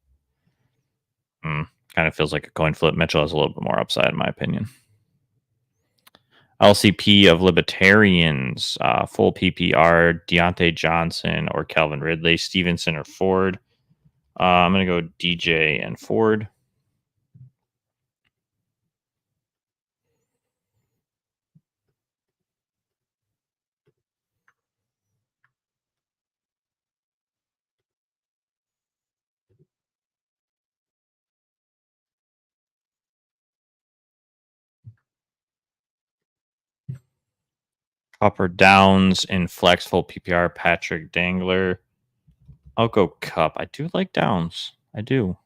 Kind of feels like a coin flip. Mitchell has a little bit more upside, in my opinion. LCP of Libertarians, full PPR, Deontay Johnson or Calvin Ridley, Stevenson or Ford. I'm going to go DJ and Ford. Upper Downs in flex full PPR, Patrick Dangler. I'll go Cup. I do like Downs. I do.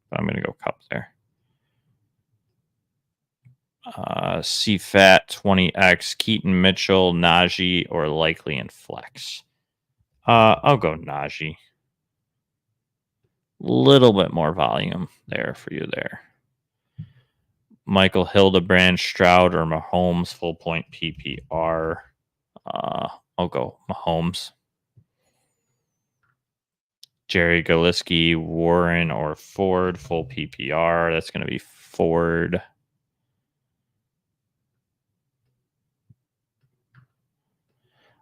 But I'm going to go Cup there. CFAT 20X, Keaton Mitchell, Najee, or likely in flex. I'll go Najee. Little bit more volume there for you there. Michael Hildebrand, Stroud, or Mahomes, full point PPR. I'll go Mahomes. Jerry Galiski, Warren, or Ford, full PPR. That's going to be Ford.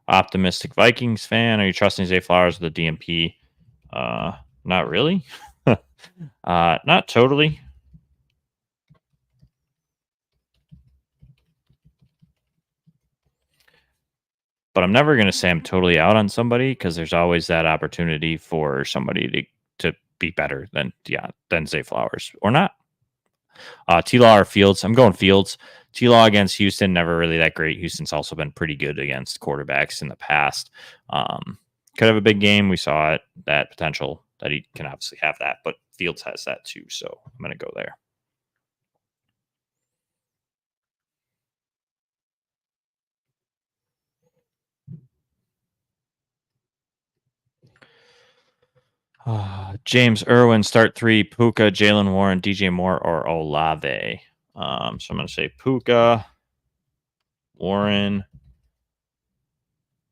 Optimistic Vikings fan. Are you trusting Zay Flowers with the DMP? Not really. Not totally. But I'm never going to say I'm totally out on somebody because there's always that opportunity for somebody to be better than Zay Flowers or not. T-Law or Fields. I'm going Fields. T-Law against Houston, never really that great. Houston's also been pretty good against quarterbacks in the past. Could have a big game. We saw it, that potential that he can obviously have that, but Fields has that too. So I'm going to go there. James Irwin, start 3, Puka, Jalen Warren, DJ Moore, or Olave. So I'm going to say Puka, Warren,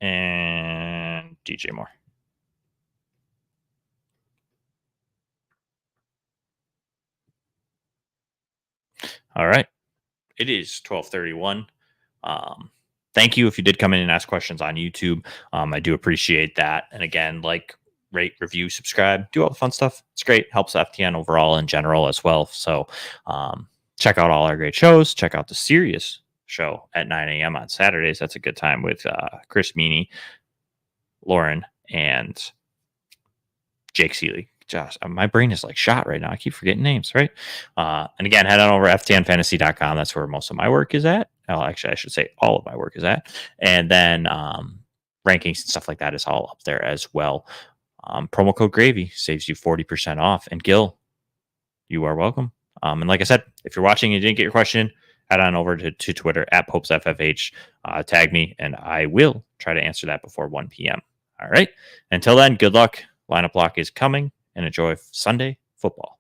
and DJ Moore. All right. It is 12:31. Thank you if you did come in and ask questions on YouTube. I do appreciate that. And again, rate, review, subscribe, do all the fun stuff. It's great. Helps FTN overall in general as well. So check out all our great shows. Check out the Serious show at 9 a.m. on Saturdays. That's a good time with Chris Meany, Lauren, and Jake Seeley. Josh, my brain is like shot right now. I keep forgetting names, right? And again, head on over to ftnfantasy.com. That's where most of my work is at. Well, actually, I should say all of my work is at. And then rankings and stuff like that is all up there as well. Promo code GRAVY saves you 40% off. And Gil, you are welcome. And like I said, if you're watching and you didn't get your question, head on over to Twitter at PopesFFH. Tag me, and I will try to answer that before 1 p.m. All right. Until then, good luck. Lineup lock is coming, and enjoy Sunday football.